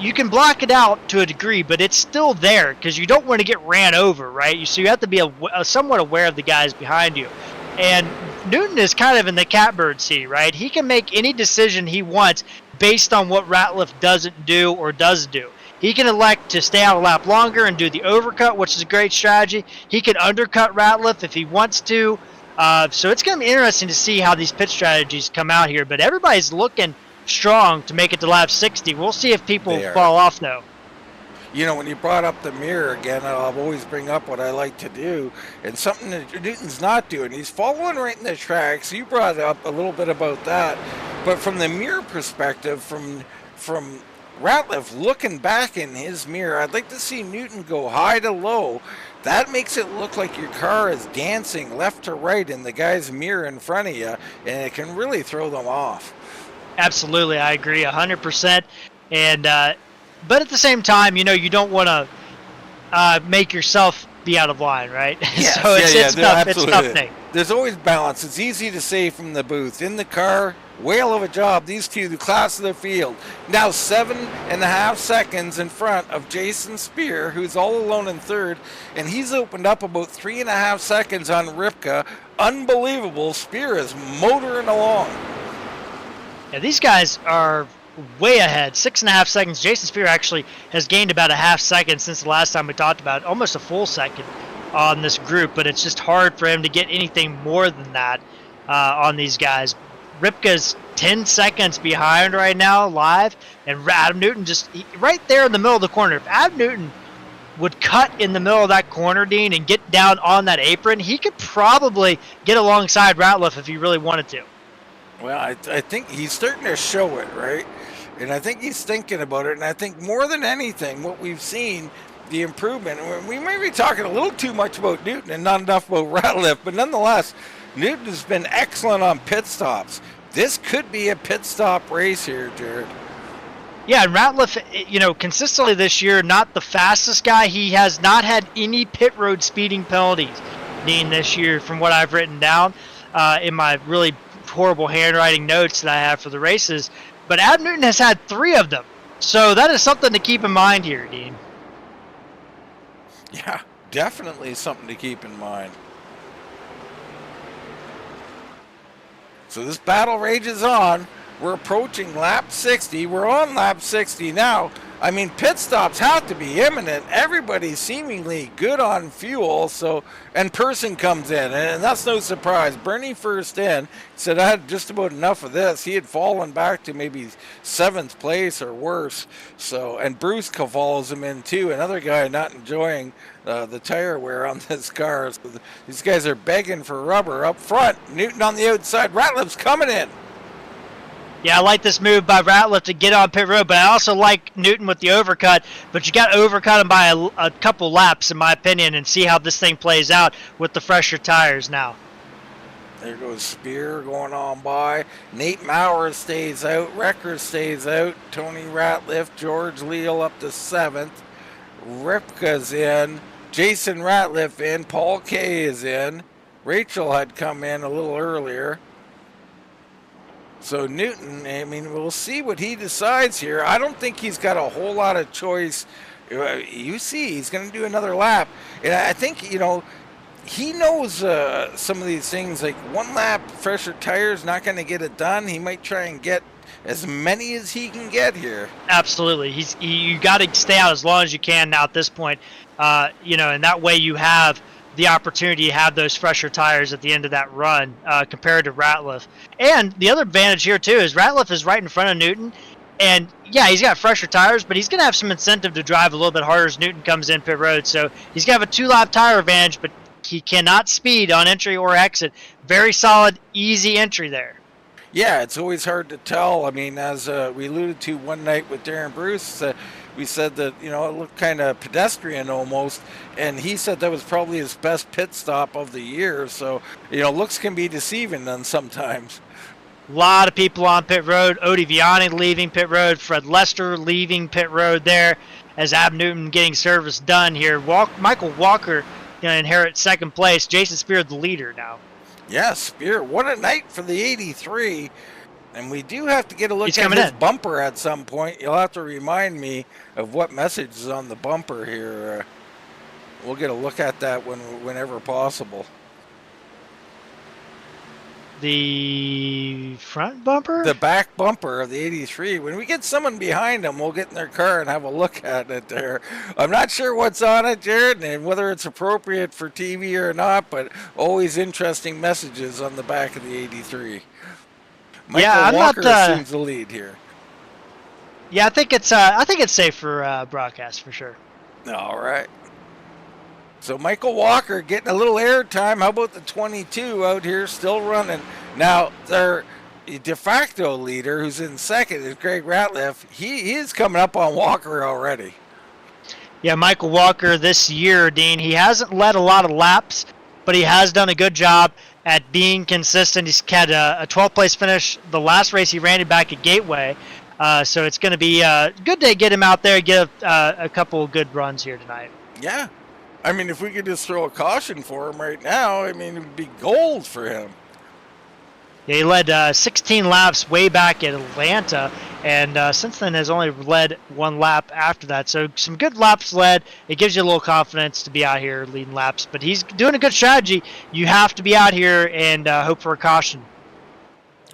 C: You can block it out to a degree, but it's still there because you don't want to get ran over, right? So you have to be somewhat aware of the guys behind you. And Newton is kind of in the catbird seat, right? He can make any decision he wants based on what Ratliff doesn't do or does do. He can elect to stay out a lap longer and do the overcut, which is a great strategy. He can undercut Ratliff if he wants to. So it's going to be interesting to see how these pit strategies come out here. But everybody's looking strong to make it to lap 60. We'll see if people fall off, though.
B: When you brought up the mirror again, I'll always bring up what I like to do, and something that Newton's not doing. He's following right in the tracks. You brought up a little bit about that, but from the mirror perspective, from Ratliff looking back in his mirror, I'd like to see Newton go high to low. That makes it look like your car is dancing left to right in the guy's mirror in front of you, and it can really throw them off.
C: Absolutely, I agree 100%. And but at the same time, you don't want to make yourself be out of line, right?
B: Yes,
C: so it's tough.
B: It's
C: a tough thing.
B: There's always balance. It's easy to say from the booth. In the car, whale of a job. These two, the class of the field. Now 7.5 seconds in front of Jason Spear, who's all alone in third, and he's opened up about 3.5 seconds on Ripka. Unbelievable. Spear is motoring along.
C: Yeah, these guys are way ahead, 6.5 seconds. Jason Spear actually has gained about a half second since the last time we talked about it, almost a full second on this group, but it's just hard for him to get anything more than that on these guys. Ripka's 10 seconds behind right now live, and Adam Newton right there in the middle of the corner. If Adam Newton would cut in the middle of that corner, Dean, and get down on that apron, he could probably get alongside Ratliff if he really wanted to.
B: Well, I think he's starting to show it, right? And I think he's thinking about it. And I think more than anything, what we've seen, the improvement, we may be talking a little too much about Newton and not enough about Ratliff, but nonetheless, Newton has been excellent on pit stops. This could be a pit stop race here, Jared.
C: Yeah, and Ratliff, consistently this year, not the fastest guy. He has not had any pit road speeding penalties, Dean, this year, from what I've written down in my really horrible handwriting notes that I have for the races. But Adam Newton has had 3 of them. So that is something to keep in mind here, Dean.
B: Yeah, definitely something to keep in mind. So this battle rages on. We're approaching lap 60. We're on lap 60 now. I mean, pit stops have to be imminent. Everybody's seemingly good on fuel. And Person comes in, and that's no surprise. Bernie first in, said I had just about enough of this. He had fallen back to maybe 7th place or worse. And Bruce follows him in too. Another guy not enjoying the tire wear on this car. So these guys are begging for rubber up front. Newton on the outside. Ratliff's coming in.
C: Yeah, I like this move by Ratliff to get on pit road, but I also like Newton with the overcut. But you got to overcut him by a couple laps, in my opinion, and see how this thing plays out with the fresher tires now.
B: There goes Spear going on by. Nate Maurer stays out. Wrecker stays out. Tony Ratliff, George Leal up to 7th. Ripka's in. Jason Ratliff in. Paul Kay is in. Rachel had come in a little earlier. So Newton, I mean, we'll see what he decides here. I don't think he's got a whole lot of choice. You see, he's going to do another lap. And I think, you know, he knows some of these things, like one lap fresher tires not going to get it done. He might try and get as many as he can get here.
C: Absolutely. You got to stay out as long as you can now at this point. You know, and that way you have the opportunity to have those fresher tires at the end of that run compared to Ratliff. And the other advantage here too is Ratliff is right in front of Newton. And yeah, he's got fresher tires, but he's going to have some incentive to drive a little bit harder as Newton comes in pit road. So he's going to have a 2-lap tire advantage, but he cannot speed on entry or exit. Very solid, easy entry there.
B: Yeah, it's always hard to tell. I mean, as we alluded to one night with Darren Bruce, we said that, you know, it looked kind of pedestrian almost, and he said that was probably his best pit stop of the year. So, you know, looks can be deceiving then sometimes.
C: A lot of people on pit road. Odie Viani leaving pit road. Fred Lester leaving pit road there as Ab Newton getting service done here. Michael Walker going to inherit second place. Jason Spear the leader now.
B: Yeah, Spear, what a night for the 83. And we do have to get a look
C: He's
B: at
C: coming
B: his
C: in.
B: bumper at some point. You'll have to remind me of what message is on the bumper here. We'll get a look at that whenever possible.
C: The front bumper?
B: The back bumper of the 83. When we get someone behind them, we'll get in their car and have a look at it there. I'm not sure what's on it, Jared, and whether it's appropriate for TV or not, but always interesting messages on the back of the 83. Michael Walker assumes the lead here.
C: Yeah, I think it's safe for broadcast for sure.
B: All right. So Michael Walker getting a little air time. How about the 22 out here still running? Now, their de facto leader, who's in second, is Greg Ratliff. He is coming up on Walker already.
C: Yeah, Michael Walker this year, Dean, he hasn't led a lot of laps, but he has done a good job at being consistent. He's had a 12th place finish the last race he ran it back at Gateway. So it's going to be good to get him out there, get a couple of good runs here tonight.
B: Yeah. I mean, if we could just throw a caution for him right now, I mean, it would be gold for him.
C: Yeah, he led 16 laps way back at Atlanta, and since then has only led 1 lap after that. So some good laps led. It gives you a little confidence to be out here leading laps. But he's doing a good strategy. You have to be out here and hope for a caution.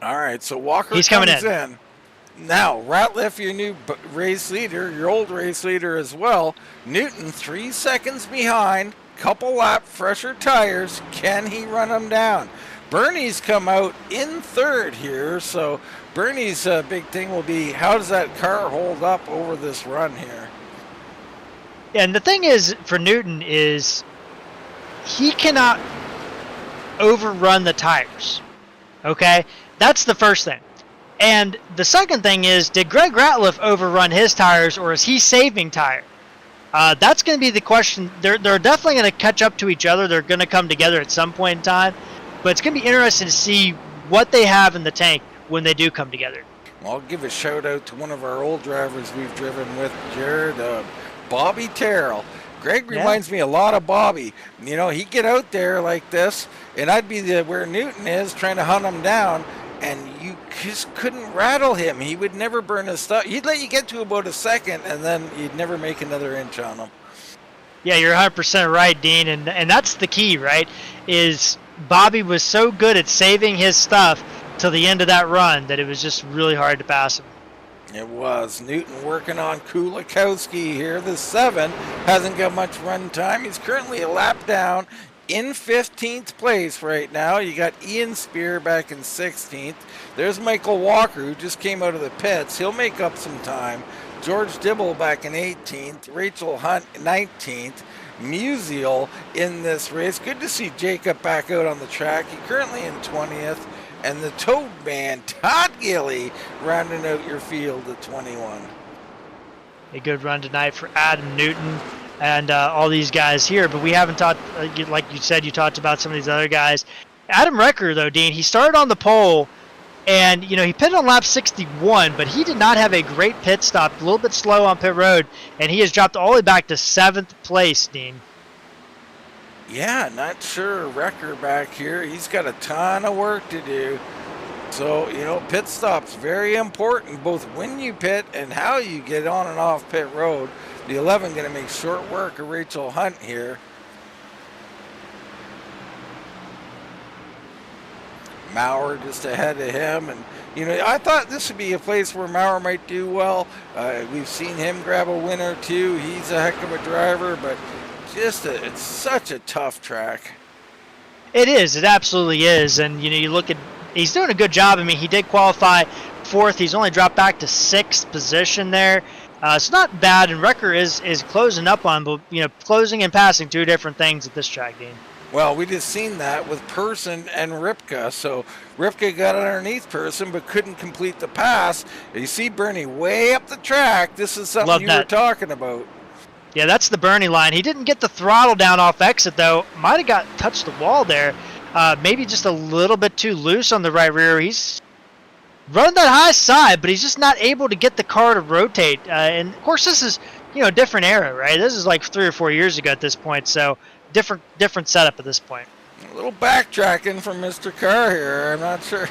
B: All right, so Walker
C: He's
B: comes
C: coming in.
B: Now, Ratliff, your new race leader, your old race leader as well. Newton, 3 seconds behind. Couple lap fresher tires. Can he run them down? Bernie's come out in third here, so Bernie's big thing will be how does that car hold up over this run here?
C: Yeah, and the thing is for Newton is he cannot overrun the tires. Okay? That's the first thing. And the second thing is, did Greg Ratliff overrun his tires, or is he saving tire? That's going to be the question. They're definitely going to catch up to each other. They're going to come together at some point in time. But it's going to be interesting to see what they have in the tank when they do come together.
B: Well, I'll give a shout out to one of our old drivers we've driven with, Jared, Bobby Terrell. Greg reminds me a lot of Bobby. You know, he'd get out there like this, and I'd be where Newton is trying to hunt him down, and you just couldn't rattle him. He would never burn his stuff. He'd let you get to about a second, and then you'd never make another inch on him.
C: Yeah, you're 100% right, Dean, and that's the key, right, is Bobby was so good at saving his stuff till the end of that run that it was just really hard to pass him.
B: It was. Newton working on Kulikowski here. The 7 hasn't got much run time. He's currently a lap down in 15th place right now. You got Ian Spear back in 16th. There's Michael Walker, who just came out of the pits. He'll make up some time. George Dibble back in 18th. Rachel Hunt 19th. Musial in this race. Good to see Jacob back out on the track. He's currently in 20th. And the Toad Man, Todd Gilly, rounding out your field at 21.
C: A good run tonight for Adam Newton and all these guys here. But we haven't talked, like you said, you talked about some of these other guys. Adam Recker, though, Dean, he started on the pole, and, he pitted on lap 61, but he did not have a great pit stop, a little bit slow on pit road, and he has dropped all the way back to 7th place, Dean.
B: Yeah, not sure Wrecker back here. He's got a ton of work to do. So, pit stop's very important, both when you pit and how you get on and off pit road. The 11 going to make short work of Rachel Hunt here. Maurer just ahead of him, and I thought this would be a place where Maurer might do well. We've seen him grab a win or two. He's a heck of a driver, but it's such a tough track.
C: It is. It absolutely is. And you look at, he's doing a good job. I mean, he did qualify 4th. He's only dropped back to 6th position there. It's not bad, and Wrecker is closing up on, but closing and passing, 2 different things at this track, Dean.
B: Well, we just seen that with Person and Ripka. So Ripka got underneath Person but couldn't complete the pass. You see Bernie way up the track. This is something were talking about.
C: Yeah, that's the Bernie line. He didn't get the throttle down off exit, though. Might have touched the wall there. Maybe just a little bit too loose on the right rear. He's running that high side, but he's just not able to get the car to rotate. And, of course, this is, a different era, right? This is like 3 or 4 years ago at this point, so different setup at this point.
B: A little backtracking from Mr. Carr here. I'm not sure.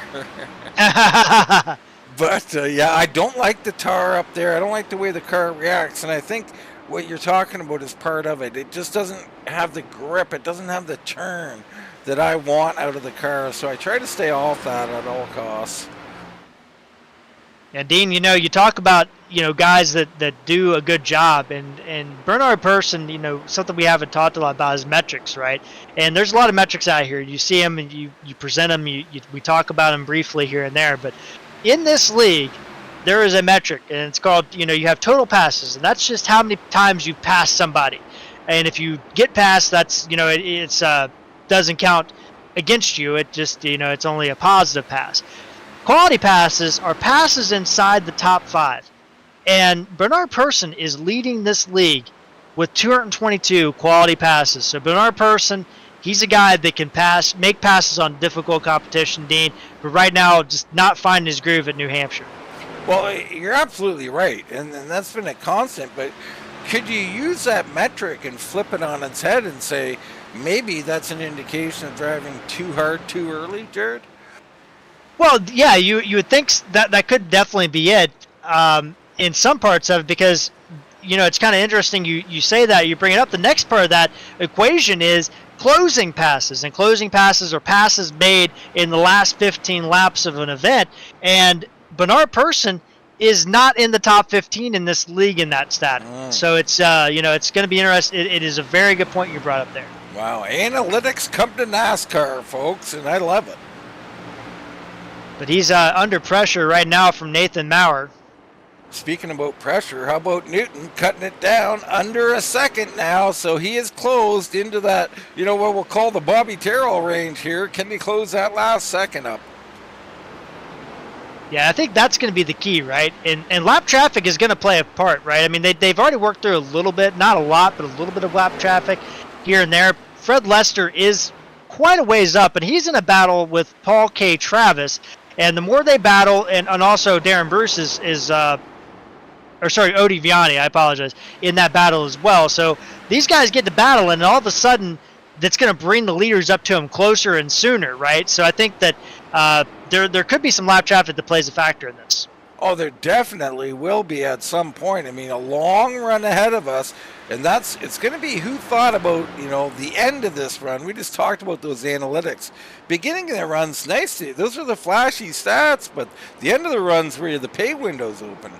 B: But, yeah, I don't like the tar up there. I don't like the way the car reacts, and I think what you're talking about is part of it. It just doesn't have the grip. It doesn't have the turn that I want out of the car. So I try to stay off that at all costs.
C: Yeah, Dean, you talk about, guys that do a good job. And Bernard Person, something we haven't talked a lot about is metrics, right? And there's a lot of metrics out here. You see them and you present them. We talk about them briefly here and there. But in this league, there is a metric, and it's called, you have total passes, and that's just how many times you pass somebody. And if you get past, that's, it's doesn't count against you. It just, it's only a positive pass. Quality passes are passes inside the top 5. And Bernard Person is leading this league with 222 quality passes. So Bernard Person, he's a guy that can make passes on difficult competition, Dean, but right now just not finding his groove at New Hampshire.
B: Well, you're absolutely right, and that's been a constant, but could you use that metric and flip it on its head and say maybe that's an indication of driving too hard too early, Jared?
C: Well, yeah, you would think that could definitely be it in some parts of it, because, it's kind of interesting you say that, you bring it up. The next part of that equation is closing passes, and closing passes are passes made in the last 15 laps of an event, and Bernard Person is not in the top 15 in this league in that stat. So it's it's going to be interesting. It is a very good point you brought up there.
B: Wow, analytics come to NASCAR, folks, and I love it.
C: But he's under pressure right now from Nathan Maurer.
B: Speaking about pressure, how about Newton cutting it down under a second now? So he is closed into that, what we'll call the Bobby Terrell range here. Can he close that last second up?
C: Yeah, I think that's going to be the key, right? And lap traffic is going to play a part, right? I mean, they've already worked through a little bit, not a lot, but a little bit of lap traffic here and there. Fred Lester is quite a ways up, and he's in a battle with Paul K. Travis. And the more they battle, and also Darren Bruce Odie Vianney, I apologize, in that battle as well. So these guys get to battle, and all of a sudden, that's going to bring the leaders up to them closer and sooner, right? So I think that there could be some lap traffic that plays a factor in this.
B: Oh, there definitely will be at some point. I mean, a long run ahead of us, and it's going to be who thought about, the end of this run. We just talked about those analytics. Beginning of the run's nice. Those are the flashy stats, but the end of the run's where the pay window's open.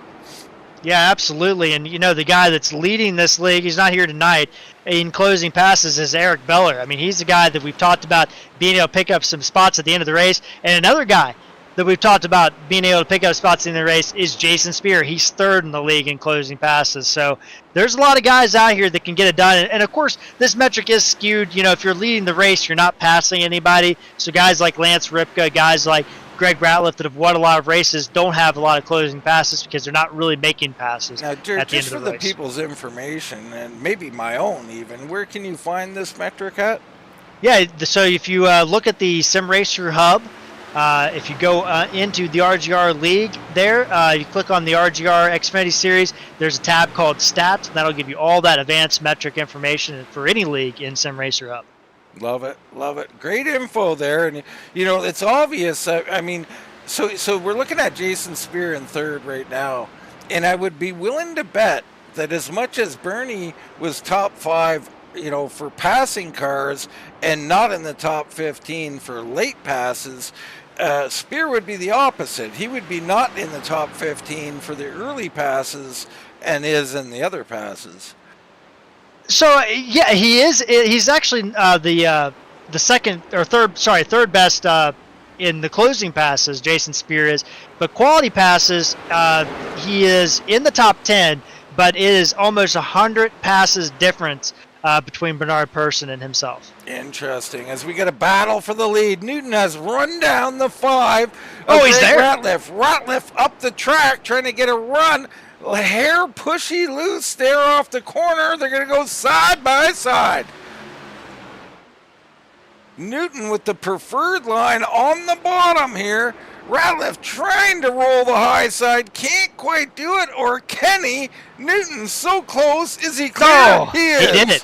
C: Yeah, absolutely. And, the guy that's leading this league, he's not here tonight, in closing passes is Eric Beller. I mean, he's the guy that we've talked about being able to pick up some spots at the end of the race. And another guy that we've talked about being able to pick up spots in the race is Jason Spear. He's 3rd in the league in closing passes. So there's a lot of guys out here that can get it done. And of course, this metric is skewed. If you're leading the race, you're not passing anybody. So guys like Lance Ripka, guys like Greg Ratliff that have won a lot of races don't have a lot of closing passes because they're not really making passes
B: now,
C: at the end of the race.
B: Just for the people's information, and maybe my own even, where can you find this metric at?
C: Yeah, so if you look at the Sim Racer Hub, if you go into the RGR League there, you click on the RGR Xfinity Series, there's a tab called Stats. That'll give you all that advanced metric information for any league in Sim Racer Hub.
B: Love it, love it. Great info there, and you know it's obvious. I mean, so we're looking at Jason Spear in third right now, and I would be willing to bet that as much as Bernie was top 5, you know, for passing cars and not in the top 15 for late passes, Spear would be the opposite. He would be not in the top 15 for the early passes and is in the other passes.
C: So yeah, he is. He's actually the second or third best in the closing passes. Jason Spear is, but quality passes, he is in the top 10. But it is almost 100 passes difference between Bernard Persson and himself.
B: Interesting. As we get a battle for the lead, Newton has run down the 5.
C: Oh, he's there.
B: Ratliff up the track trying to get a run. Hair pushy loose there off the corner. They're going to go side by side. Newton with the preferred line on the bottom here. Ratliff trying to roll the high side. Can't quite do it. Or Kenny. Newton so close. Is he clear?
C: Oh,
B: he is.
C: He did it.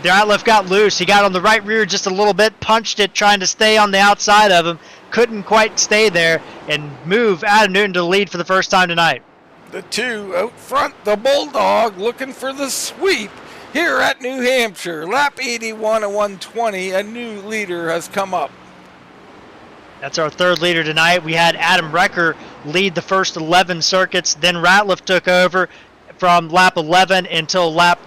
C: Ratliff got loose. He got on the right rear just a little bit, punched it, trying to stay on the outside of him. Couldn't quite stay there and move Adam Newton to the lead for the first time tonight.
B: The 2 out front, the Bulldog looking for the sweep here at New Hampshire. Lap 81 and 120, a new leader has come up.
C: That's our third leader tonight. We had Adam Recker lead the first 11 circuits. Then Ratliff took over from lap 11 until lap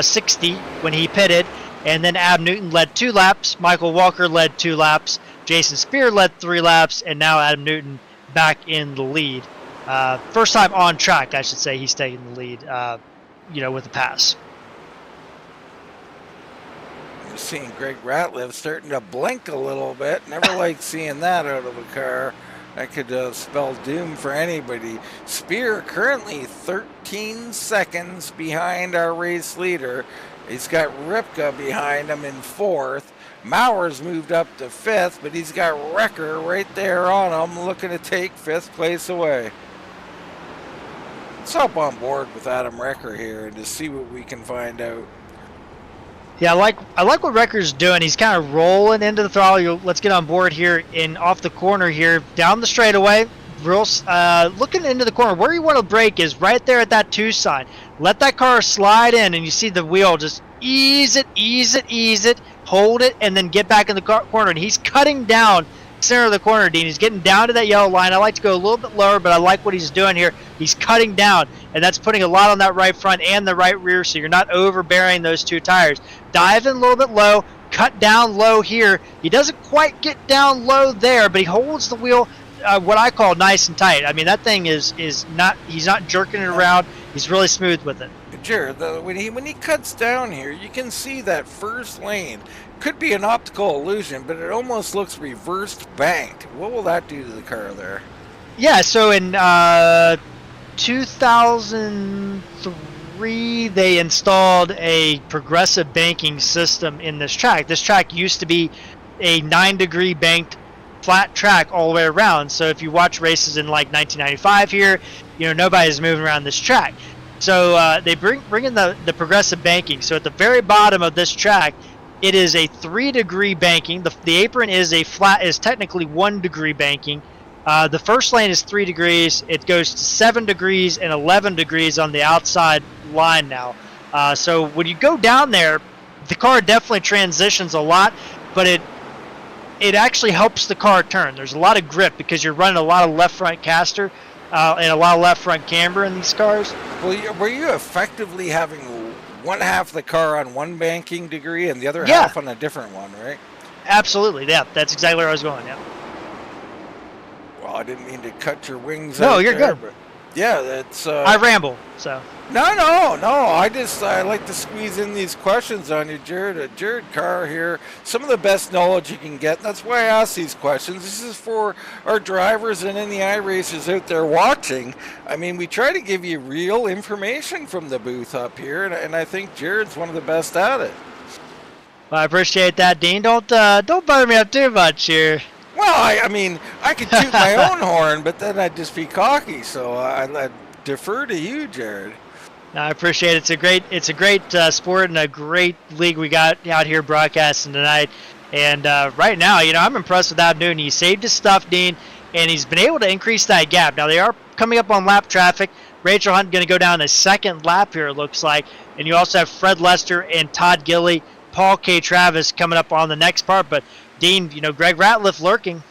C: 60 when he pitted. And then Adam Newton led 2 laps. Michael Walker led 2 laps. Jason Spear led 3 laps. And now Adam Newton back in the lead. First time on track, I should say, he's taking the lead, with the pass.
B: We're seeing Greg Ratliff starting to blink a little bit. Never like seeing that out of a car. That could spell doom for anybody. Spear currently 13 seconds behind our race leader. He's got Ripka behind him in 4th. Mauer's moved up to 5th, but he's got Recker right there on him, looking to take 5th place away. Let's hop on board with Adam Recker here and just see what we can find out.
C: Yeah, I like what Recker's doing. He's kind of rolling into the throttle. Let's get on board here in off the corner here, down the straightaway. Looking into the corner. Where you want to brake is right there at that 2 sign. Let that car slide in, and you see the wheel just ease it, hold it, and then get back in the corner. And he's cutting down center of the corner, Dean. He's getting down to that yellow line. I like to go a little bit lower, but I like what he's doing here. He's cutting down, and that's putting a lot on that right front and the right rear, so you're not overbearing those 2 tires. Dive in a little bit low, cut down low here. He doesn't quite get down low there, but he holds the wheel what I call nice and tight. I mean, that thing is not, he's not jerking it around. He's really smooth with it.
B: Jared, when he cuts down here, you can see that first lane. Could be an optical illusion, but it almost looks reversed banked. What will that do to the car there?
C: Yeah, so in 2003, they installed a progressive banking system in this track. This track used to be a 9-degree banked flat track all the way around. So if you watch races in like 1995 here, nobody's moving around this track. So they bring in the progressive banking. So at the very bottom of this track, it is a 3-degree banking. The apron is technically 1-degree banking. The first lane is 3 degrees. It goes to 7 degrees and 11 degrees on the outside line now. So when you go down there, the car definitely transitions a lot, but it actually helps the car turn. There's a lot of grip because you're running a lot of left front caster and a lot of left front camber in these cars.
B: Well, were you effectively having one half of the car on one banking degree and the other half on a different one, right?
C: Absolutely, yeah. That's exactly where I was going, yeah.
B: Well, I didn't mean to cut your wings
C: No,
B: out
C: you're
B: there,
C: good.
B: but yeah, that's...
C: I ramble, so...
B: No. I like to squeeze in these questions on you, Jared. Jared Carr here. Some of the best knowledge you can get. That's why I ask these questions. This is for our drivers and any iRacers out there watching. I mean, we try to give you real information from the booth up here, and I think Jared's one of the best at it.
C: Well, I appreciate that, Dean. Don't butter me up too much here.
B: Well, I mean, I could toot my own horn, but then I'd just be cocky. So I'd defer to you, Jared.
C: No, I appreciate it. It's a great sport and a great league we got out here broadcasting tonight. And right now, I'm impressed with Ab Newton. He saved his stuff, Dean, and he's been able to increase that gap. Now, they are coming up on lap traffic. Rachel Hunt going to go down a second lap here, it looks like. And you also have Fred Lester and Todd Gilly, Paul K. Travis coming up on the next part. But, Dean, Greg Ratliff lurking.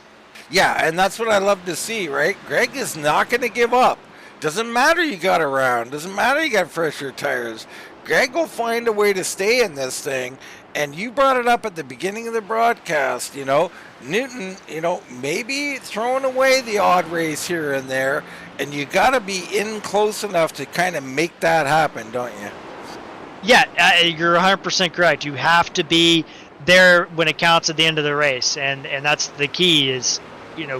B: Yeah, and that's what I love to see, right? Greg is not going to give up. Doesn't matter you got a round. Doesn't matter you got fresher tires. Greg will find a way to stay in this thing. And you brought it up at the beginning of the broadcast, Newton, maybe throwing away the odd race here and there. And you got to be in close enough to kind of make that happen, don't you?
C: Yeah, you're 100% correct. You have to be there when it counts at the end of the race. And that's the key is,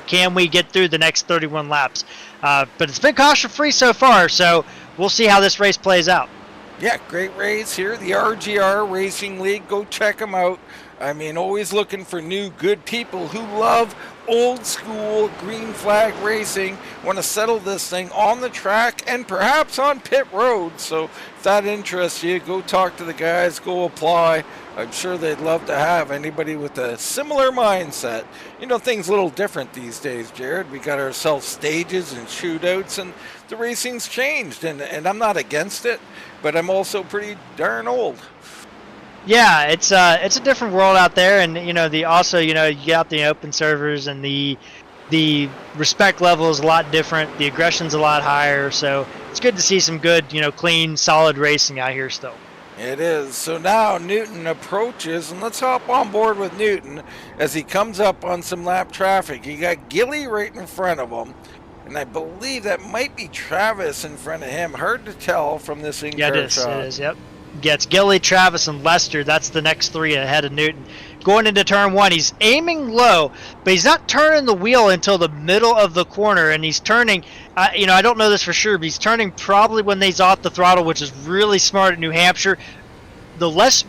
C: can we get through the next 31 laps? But it's been caution-free so far, so we'll see how this race plays out.
B: Yeah, great race here, the RGR Racing League. Go check them out. I mean, always looking for new, good people who love old school green flag racing, want to settle this thing on the track and perhaps on pit road. So if that interests you, go talk to the guys, go apply. I'm sure they'd love to have anybody with a similar mindset. Things a little different these days, Jared. We got ourselves stages and shootouts, and the racing's changed, and I'm not against it, but I'm also pretty darn old.
C: Yeah, it's a different world out there, and you get out the open servers, and the respect level is a lot different. The aggression's a lot higher, so it's good to see some good, clean, solid racing out here still.
B: It is. So now Newton approaches, and let's hop on board with Newton as he comes up on some lap traffic. You got Gilly right in front of him, and I believe that might be Travis in front of him. Hard to tell from this in-car shot.
C: It is, yep. Gets Gilly, Travis, and Lester. That's the next three ahead of Newton. Going into turn one, he's aiming low, but he's not turning the wheel until the middle of the corner, and he's turning, I don't know this for sure, but he's turning probably when he's off the throttle, which is really smart at New Hampshire. The less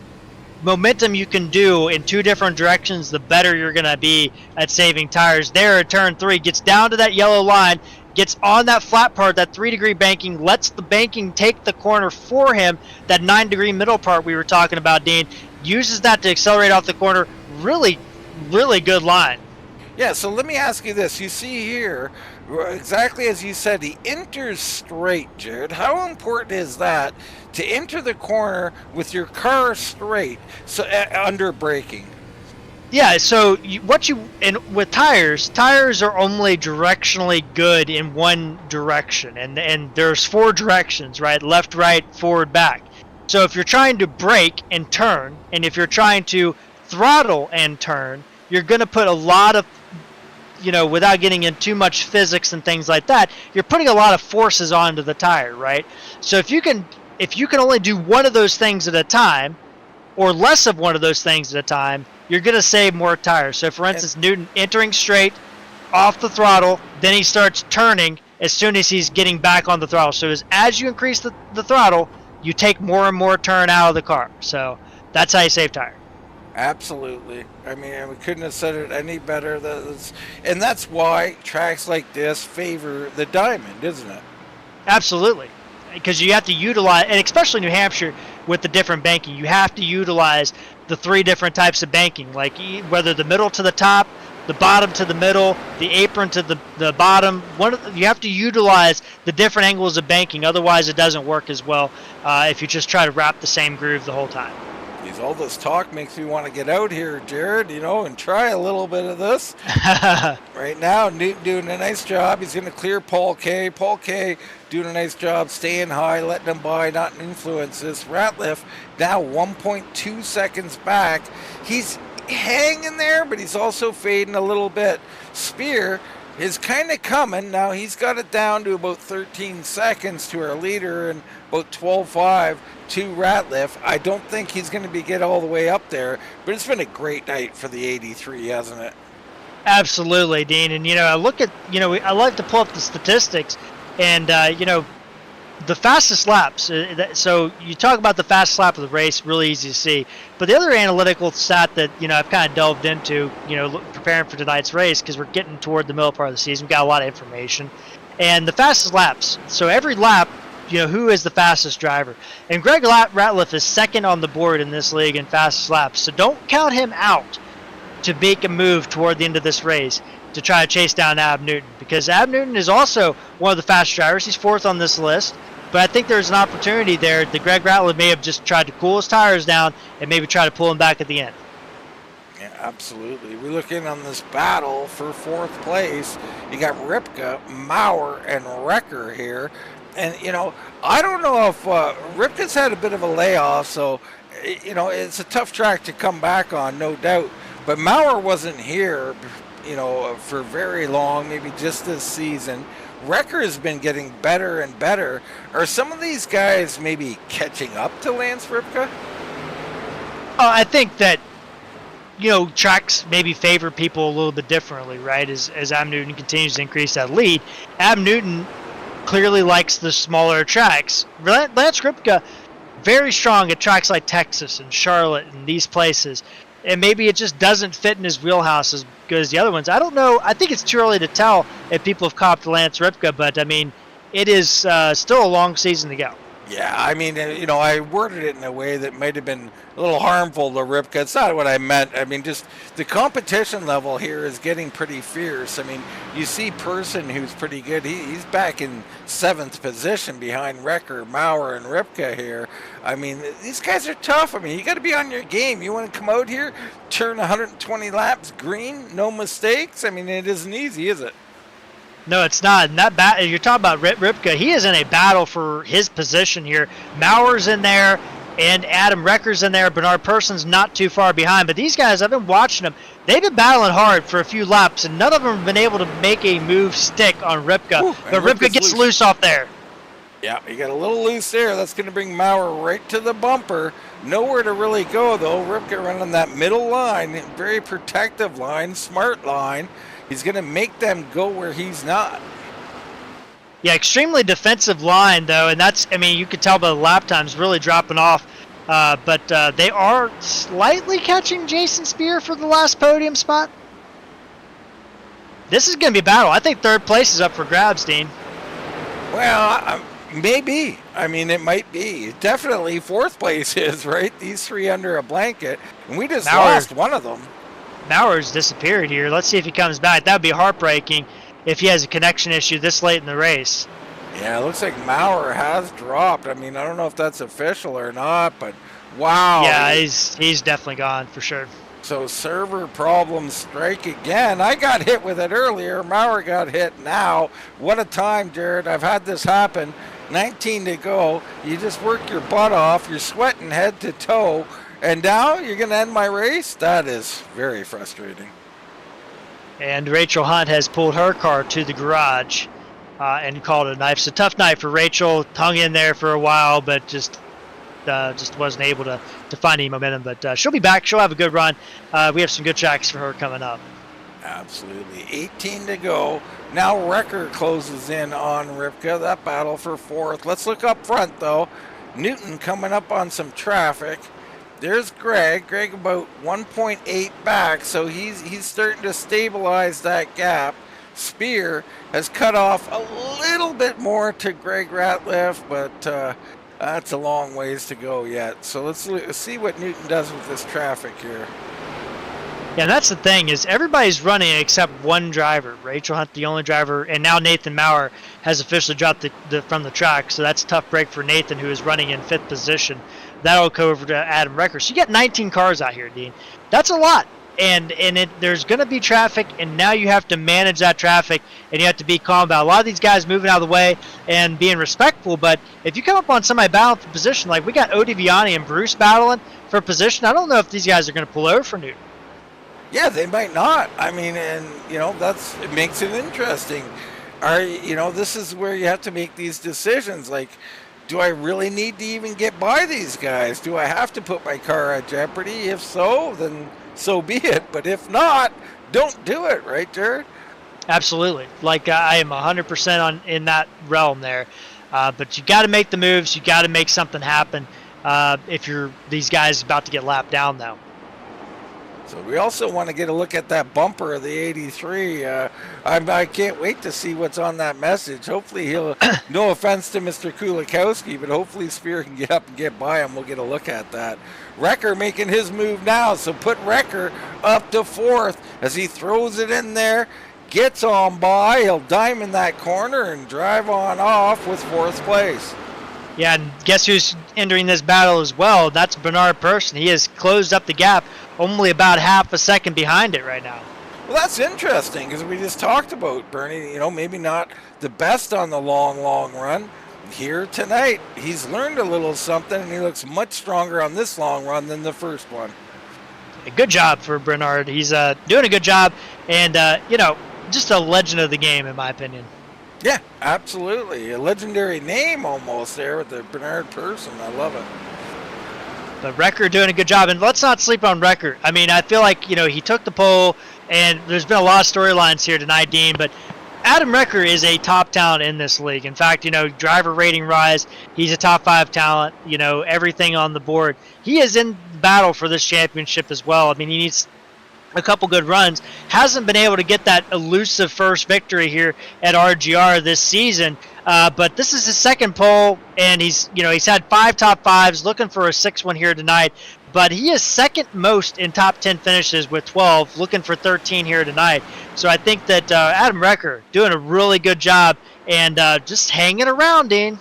C: momentum you can do in two different directions, the better you're going to be at saving tires. There at turn three, gets down to that yellow line, gets on that flat part, that 3-degree banking, lets the banking take the corner for him, that 9-degree middle part we were talking about, Dean, uses that to accelerate off the corner. Really, really good line.
B: Yeah, so let me ask you this. You see here, exactly as you said, he enters straight, Jared. How important is that to enter the corner with your car straight, so under braking?
C: Yeah, so with tires are only directionally good in one direction, and there's 4 directions, right? Left, right, forward, back. So if you're trying to brake and turn, and if you're trying to throttle and turn, you're going to put a lot of, without getting in too much physics and things like that, you're putting a lot of forces onto the tire, right? So if you can only do one of those things at a time, or less of one of those things at a time, you're going to save more tires. So, for instance, Newton entering straight, off the throttle, then he starts turning as soon as he's getting back on the throttle. So, as you increase the throttle, you take more and more turn out of the car. So, that's how you save tire.
B: Absolutely. I mean, we couldn't have said it any better. And that's why tracks like this favor the diamond, isn't it?
C: Absolutely. Because you have to utilize, and especially New Hampshire with the different banking, you have to utilize the 3 different types of banking, like whether the middle to the top, the bottom to the middle, the apron to the bottom. You have to utilize the different angles of banking, otherwise it doesn't work as well if you just try to wrap the same groove the whole time.
B: All this talk makes me want to get out here, Jared, and try a little bit of this. Right now, Newton doing a nice job. He's going to clear Paul K. Paul K doing a nice job staying high, letting him by, not influence this. Ratliff now 1.2 seconds back. He's hanging there, but he's also fading a little bit. Spear is kind of coming. Now he's got it down to about 13 seconds to our leader and about 12.5 to Ratliff. I don't think he's going to get all the way up there, but it's been a great night for the 83, hasn't it?
C: Absolutely, Dean. And, I look at, I like to pull up the statistics, and, the fastest laps. So you talk about the fastest lap of the race, really easy to see. But the other analytical stat that I've kind of delved into, preparing for tonight's race, because we're getting toward the middle part of the season, we've got a lot of information, and the fastest laps. So every lap, who is the fastest driver? And Greg Ratliff is second on the board in this league in fastest laps. So don't count him out to make a move toward the end of this race to try to chase down Ab Newton, because Ab Newton is also one of the fastest drivers. He's fourth on this list, but I think there's an opportunity there that Greg Ratliff may have just tried to cool his tires down and maybe try to pull him back at the end.
B: Yeah, absolutely. We look in on this battle for fourth place. You got Ripka, Maurer, and Wrecker here. And, I don't know if Ripka's had a bit of a layoff, so, it's a tough track to come back on, no doubt. But Maurer wasn't here, for very long, maybe just this season. Wrecker has been getting better and better. Are some of these guys maybe catching up to Lance Ripka?
C: I think that, tracks maybe favor people a little bit differently, right? As Ab Newton continues to increase that lead. Ab Newton clearly likes the smaller tracks. Lance Ripka, very strong at tracks like Texas and Charlotte and these places. And maybe it just doesn't fit in his wheelhouse as good as the other ones. I don't know. I think it's too early to tell if people have copped Lance Ripka, but, it is still a long season to go.
B: Yeah, I worded it in a way that might have been a little harmful to Ripka. It's not what I meant. Just the competition level here is getting pretty fierce. You see Person, who's pretty good. He's back in 7th position behind Wrecker, Maurer, and Ripka here. These guys are tough. You got to be on your game. You want to come out here, turn 120 laps green, no mistakes? It isn't easy, is it?
C: No, it's not. And that you're talking about Ripka. He is in a battle for his position here. Maurer's in there, and Adam Wrecker's in there. Bernard Person's not too far behind. But these guys, I've been watching them. They've been battling hard for a few laps, and none of them have been able to make a move stick on Ripka. But Ripka gets loose off there.
B: Yeah, he got a little loose there. That's going to bring Maurer right to the bumper. Nowhere to really go, though. Ripka running that middle line, very protective line, smart line. He's going to make them go where he's not.
C: Yeah, extremely defensive line, though, and that's, you could tell by the lap times really dropping off. But they are slightly catching Jason Spear for the last podium spot. This is going to be a battle. I think third place is up for grabs, Dean.
B: Well, maybe. It might be. Definitely fourth place is, right? These three under a blanket. And we just lost one of them.
C: Maurer's disappeared here. Let's see if he comes back. That would be heartbreaking if he has a connection issue this late in the race.
B: Yeah, it looks like Maurer has dropped. I don't know if that's official or not, but wow.
C: Yeah, he's definitely gone for sure.
B: So server problems strike again. I got hit with it earlier. Maurer got hit now. What a time, Jared. I've had this happen. 19 to go. You just work your butt off. You're sweating head to toe. And now you're going to end my race? That is very frustrating.
C: And Rachel Hunt has pulled her car to the garage and called it a night. It's a tough night for Rachel. Hung in there for a while, but just wasn't able to find any momentum. But she'll be back. She'll have a good run. We have some good tracks for her coming up.
B: Absolutely. 18 to go. Now Wrecker closes in on Ripka. That battle for fourth. Let's look up front, though. Newton coming up on some traffic. There's Greg. Greg about 1.8 back, so he's starting to stabilize that gap. Spear has cut off a little bit more to Greg Ratliff, but that's a long ways to go yet. So let's see what Newton does with this traffic here.
C: Yeah, that's the thing, is everybody's running except one driver. Rachel Hunt, the only driver, and now Nathan Maurer has officially dropped from the track, so that's a tough break for Nathan, who is running in 5th position. That'll go over to Adam Wrecker. So you got 19 cars out here, Dean. That's a lot. And there's going to be traffic, and now you have to manage that traffic, and you have to be calm about a lot of these guys moving out of the way and being respectful. But if you come up on somebody battling for position, like we got Odi Vianney and Bruce battling for position, I don't know if these guys are going to pull over for Newton.
B: Yeah, they might not. It makes it interesting. This is where you have to make these decisions. Like, do I really need to even get by these guys? Do I have to put my car at jeopardy? If so, then so be it. But if not, don't do it, right, Jared?
C: Absolutely. I am 100% in that realm there. But you got to make the moves. You got to make something happen if you're these guys about to get lapped down, though.
B: So we also want to get a look at that bumper of the 83. I can't wait to see what's on that message. Hopefully he'll, no offense to Mr. Kulikowski, but hopefully Spear can get up and get by him. We'll get a look at that. Wrecker making his move now, so put Wrecker up to 4th as he throws it in there, gets on by. He'll diamond that corner and drive on off with 4th place.
C: Yeah, and guess who's entering this battle as well? That's Bernard Persson. He has closed up the gap, only about half a second behind it right now.
B: Well, that's interesting because we just talked about Bernie, maybe not the best on the long run. Here tonight, he's learned a little something, and he looks much stronger on this long run than the first one.
C: A good job for Bernard. He's doing a good job, and, just a legend of the game, in my opinion.
B: Yeah, absolutely. A legendary name almost there with the Bernard Persson. I love it.
C: But Wrecker doing a good job. And let's not sleep on Wrecker. I mean, I feel like, he took the pole, and there's been a lot of storylines here tonight, Dean, but Adam Wrecker is a top talent in this league. In fact, driver rating rise, he's a top 5 talent, everything on the board. He is in battle for this championship as well. I mean, he needs a couple good runs. Hasn't been able to get that elusive first victory here at RGR this season. But this is his second pole, and he's had 5 top 5s, looking for a 6th one here tonight. But he is second most in top 10 finishes with 12, looking for 13 here tonight. So I think that Adam Wrecker doing a really good job and just hanging around, Dean.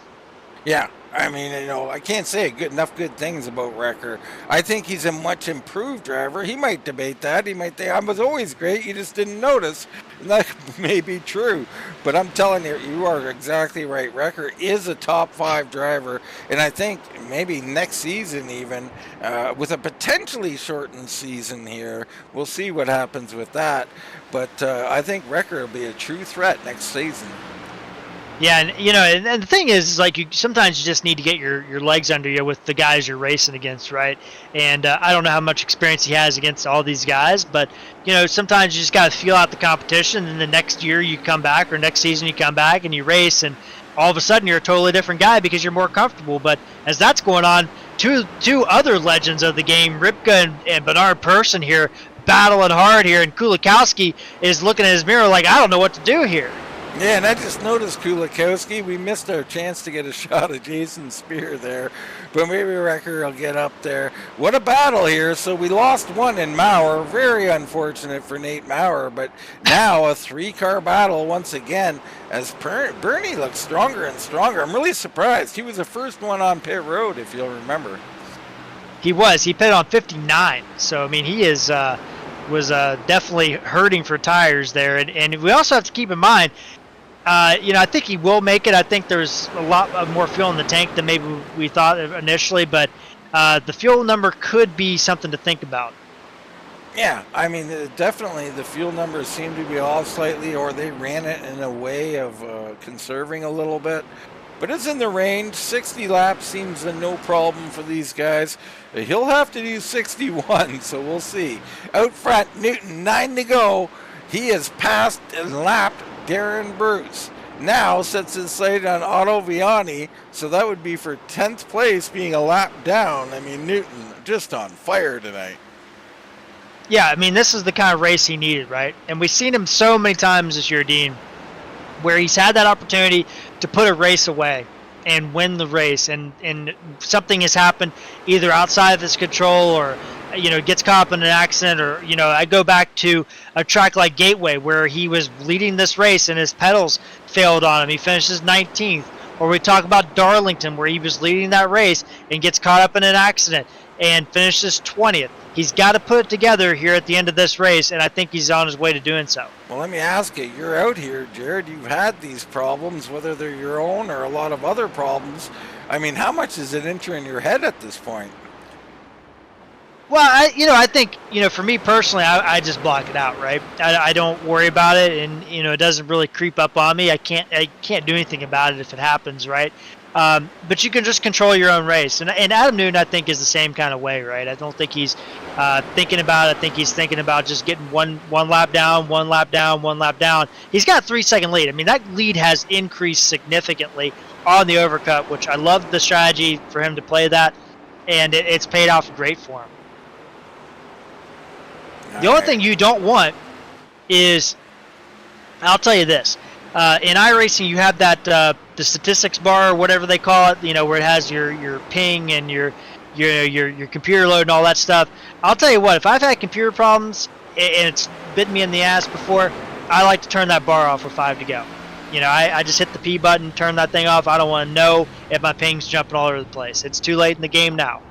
B: Yeah. I mean, I can't say enough good things about Wrecker. I think he's a much improved driver. He might debate that. He might think, I was always great, you just didn't notice. And that may be true. But I'm telling you, you are exactly right. Wrecker is a top 5 driver. And I think maybe next season even, with a potentially shortened season here, we'll see what happens with that. But I think Wrecker will be a true threat next season.
C: Yeah, and the thing is like sometimes you just need to get your legs under you with the guys you're racing against, right? And I don't know how much experience he has against all these guys, but sometimes you just got to feel out the competition, and the next year you come back, or next season you come back and you race, and all of a sudden you're a totally different guy because you're more comfortable. But as that's going on, two other legends of the game, Ripka and Bernard Persson here, battling hard here, and Kulikowski is looking at his mirror like, I don't know what to do here.
B: Yeah, and I just noticed Kulikowski. We missed our chance to get a shot of Jason Spear there, but maybe Wrecker will get up there. What a battle here. So we lost one in Maurer. Very unfortunate for Nate Maurer, but now a 3-car battle once again as Bernie looks stronger and stronger. I'm really surprised. He was the first one on pit road, if you'll remember.
C: He was. He pitted on 59, so, I mean, he was definitely hurting for tires there. And we also have to keep in mind, I think he will make it. I think there's a lot more fuel in the tank than maybe we thought initially, but the fuel number could be something to think about.
B: Yeah, I mean, definitely the fuel numbers seem to be off slightly, or they ran it in a way of conserving a little bit. But it's in the range. 60 laps seems a no problem for these guys. He'll have to do 61, so we'll see. Out front, Newton, 9 to go. He has passed and lapped Darren Bruce. Now sets his sight on Otto Viani, so that would be for 10th place, being a lap down. I mean, Newton just on fire tonight.
C: Yeah, I mean, this is the kind of race he needed, right? And we've seen him so many times this year, Dean, where he's had that opportunity to put a race away and win the race, and something has happened either outside of his control, or gets caught up in an accident, or I go back to a track like Gateway where he was leading this race and his pedals failed on him. He finishes 19th. Or we talk about Darlington where he was leading that race and gets caught up in an accident and finishes 20th. He's got to put it together here at the end of this race, and I think he's on his way to doing so.
B: Well, let me ask you, you're out here, Jared. You've had these problems, whether they're your own or a lot of other problems. I mean, how much is it entering your head at this point?
C: Well, I think, for me personally, I just block it out, right? I don't worry about it, and, it doesn't really creep up on me. I can't do anything about it if it happens, right? But you can just control your own race. And Adam Newton, I think, is the same kind of way, right? I don't think he's thinking about it. I think he's thinking about just getting one lap down, one lap down, one lap down. He's got a 3-second lead. I mean, that lead has increased significantly on the overcut, which I love the strategy for him to play that, and it's paid off great for him. The only thing you don't want is, I'll tell you this, in iRacing you have that the statistics bar or whatever they call it, where it has your ping and your computer load and all that stuff. I'll tell you what, if I've had computer problems and it's bitten me in the ass before, I like to turn that bar off with 5 to go. I just hit the P button, turn that thing off. I don't want to know if my ping's jumping all over the place. It's too late in the game now.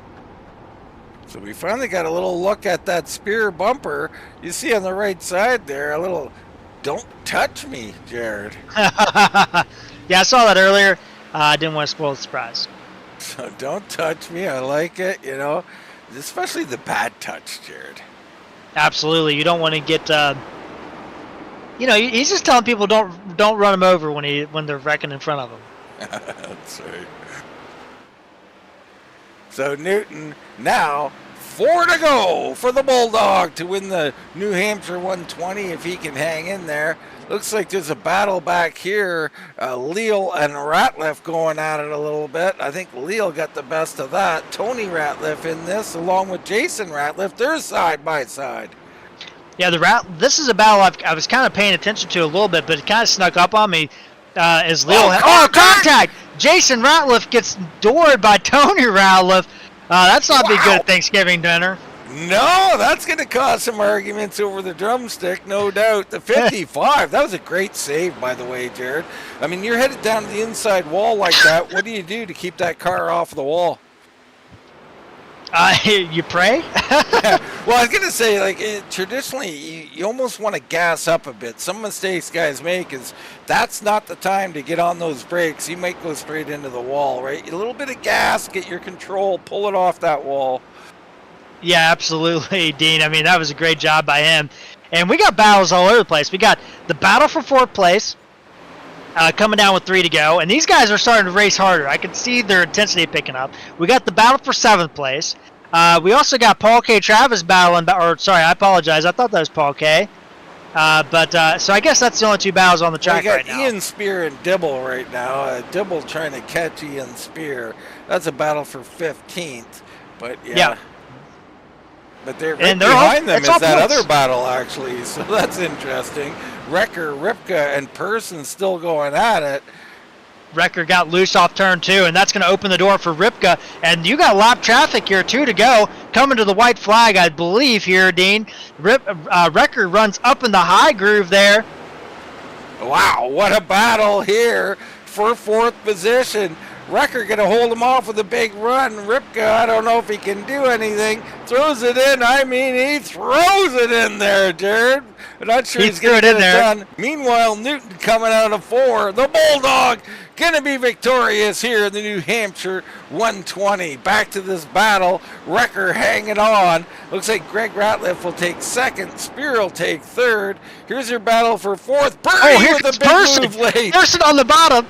B: So we finally got a little look at that spear bumper. You see on the right side there, a little "Don't touch me," Jared.
C: Yeah, I saw that earlier. I didn't want to spoil the surprise.
B: So don't touch me. I like it, especially the bad touch, Jared.
C: Absolutely. You don't want to get, he's just telling people don't run him over when they're wrecking in front of him.
B: That's right. So Newton now 4 to go for the Bulldog to win the New Hampshire 120 if he can hang in there. Looks like there's a battle back here. Leal and Ratliff going at it a little bit. I think Leal got the best of that. Tony Ratliff in this along with Jason Ratliff. They're side by side. Yeah, this is a battle I was kind of paying attention to a little bit, but it kind of snuck up on me as Leal contact! Jason Ratliff gets doored by Tony Ratliff. That's not be good at Thanksgiving dinner. No, that's going to cause some arguments over the drumstick, no doubt. The 55, that was a great save, by the way, Jared. I mean, you're headed down to the inside wall like that. What do you do to keep that car off the wall?
C: You pray?
B: Well, I was going to say, traditionally, you almost want to gas up a bit. Some mistakes guys make is that's not the time to get on those brakes. You might go straight into the wall, right? A little bit of gas, get your control, pull it off that wall.
C: Yeah, absolutely, Dean. I mean, that was a great job by him. And we got battles all over the place. We got the battle for 4th place coming down with 3 to go. And these guys are starting to race harder. I can see their intensity picking up. We got the battle for 7th place. We also got Paul K. Travis battling. I apologize. I thought that was Paul K. So I guess that's the only 2 battles on the track right now.
B: Ian Spear and Dibble right now. Dibble trying to catch Ian Spear. That's a battle for 15th. But yeah. But they're behind them is that other battle, actually. So that's interesting. Wrecker, Ripka, and Person still going at it.
C: Wrecker got loose off turn 2, and that's going to open the door for Ripka. And you got lap traffic here, 2 to go. Coming to the white flag, I believe, here, Dean. Wrecker runs up in the high groove there.
B: Wow, what a battle here for 4th position. Wrecker going to hold him off with a big run. Ripka, I don't know if he can do anything. Throws it in. I mean, he throws it in there, Jared. I'm not sure he's going to get it done. Meanwhile, Newton coming out of 4. The Bulldog going to be victorious here in the New Hampshire 120. Back to this battle. Wrecker hanging on. Looks like Greg Ratliff will take 2nd. Spear will take 3rd. Here's your battle for 4th. Birdie with a big move late.
C: Person on the bottom.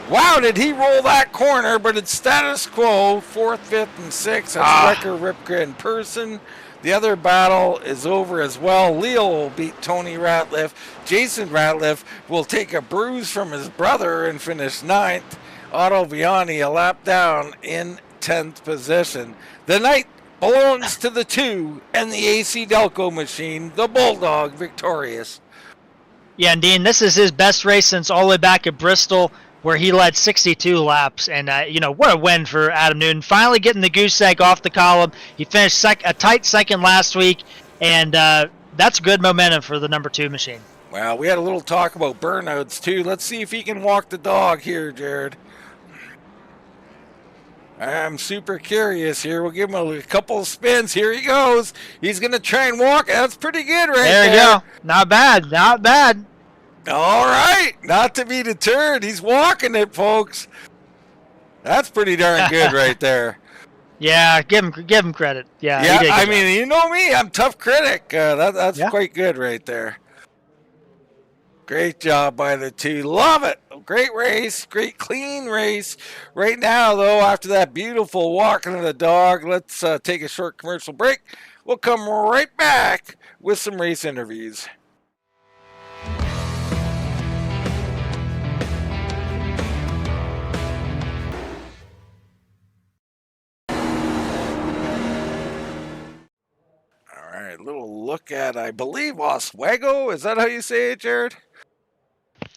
B: Wow, did he roll that corner, but it's status quo, 4th, 5th, and 6th. That's Wrecker, Ripka, and Person. The other battle is over as well. Leal will beat Tony Ratliff. Jason Ratliff will take a bruise from his brother and finish 9th. Otto Viani a lap down in 10th position. The night belongs to the 2 and the AC Delco machine, the Bulldog victorious.
C: Yeah, and Dean, this is his best race since all the way back at Bristol, where he led 62 laps. And, what a win for Adam Newton. Finally getting the goose egg off the column. He finished a tight 2nd last week, and that's good momentum for the number 2 machine.
B: Well, we had a little talk about burnouts, too. Let's see if he can walk the dog here, Jared. I'm super curious here. We'll give him a couple of spins. Here he goes. He's going to try and walk. That's pretty good right there.
C: There you go. Not bad. Not bad.
B: All right, not to be deterred. He's walking it, folks. That's pretty darn good right there.
C: Yeah, give him credit. Yeah,
B: I mean, you know me. I'm a tough critic. That's quite good right there. Great job by the 2. Love it. great race, great clean race. Right now, though, after that beautiful walking of the dog, let's take a short commercial break. We'll come right back with some race interviews. All right, little look at, I believe, Oswego. Is that how you say it, Jared?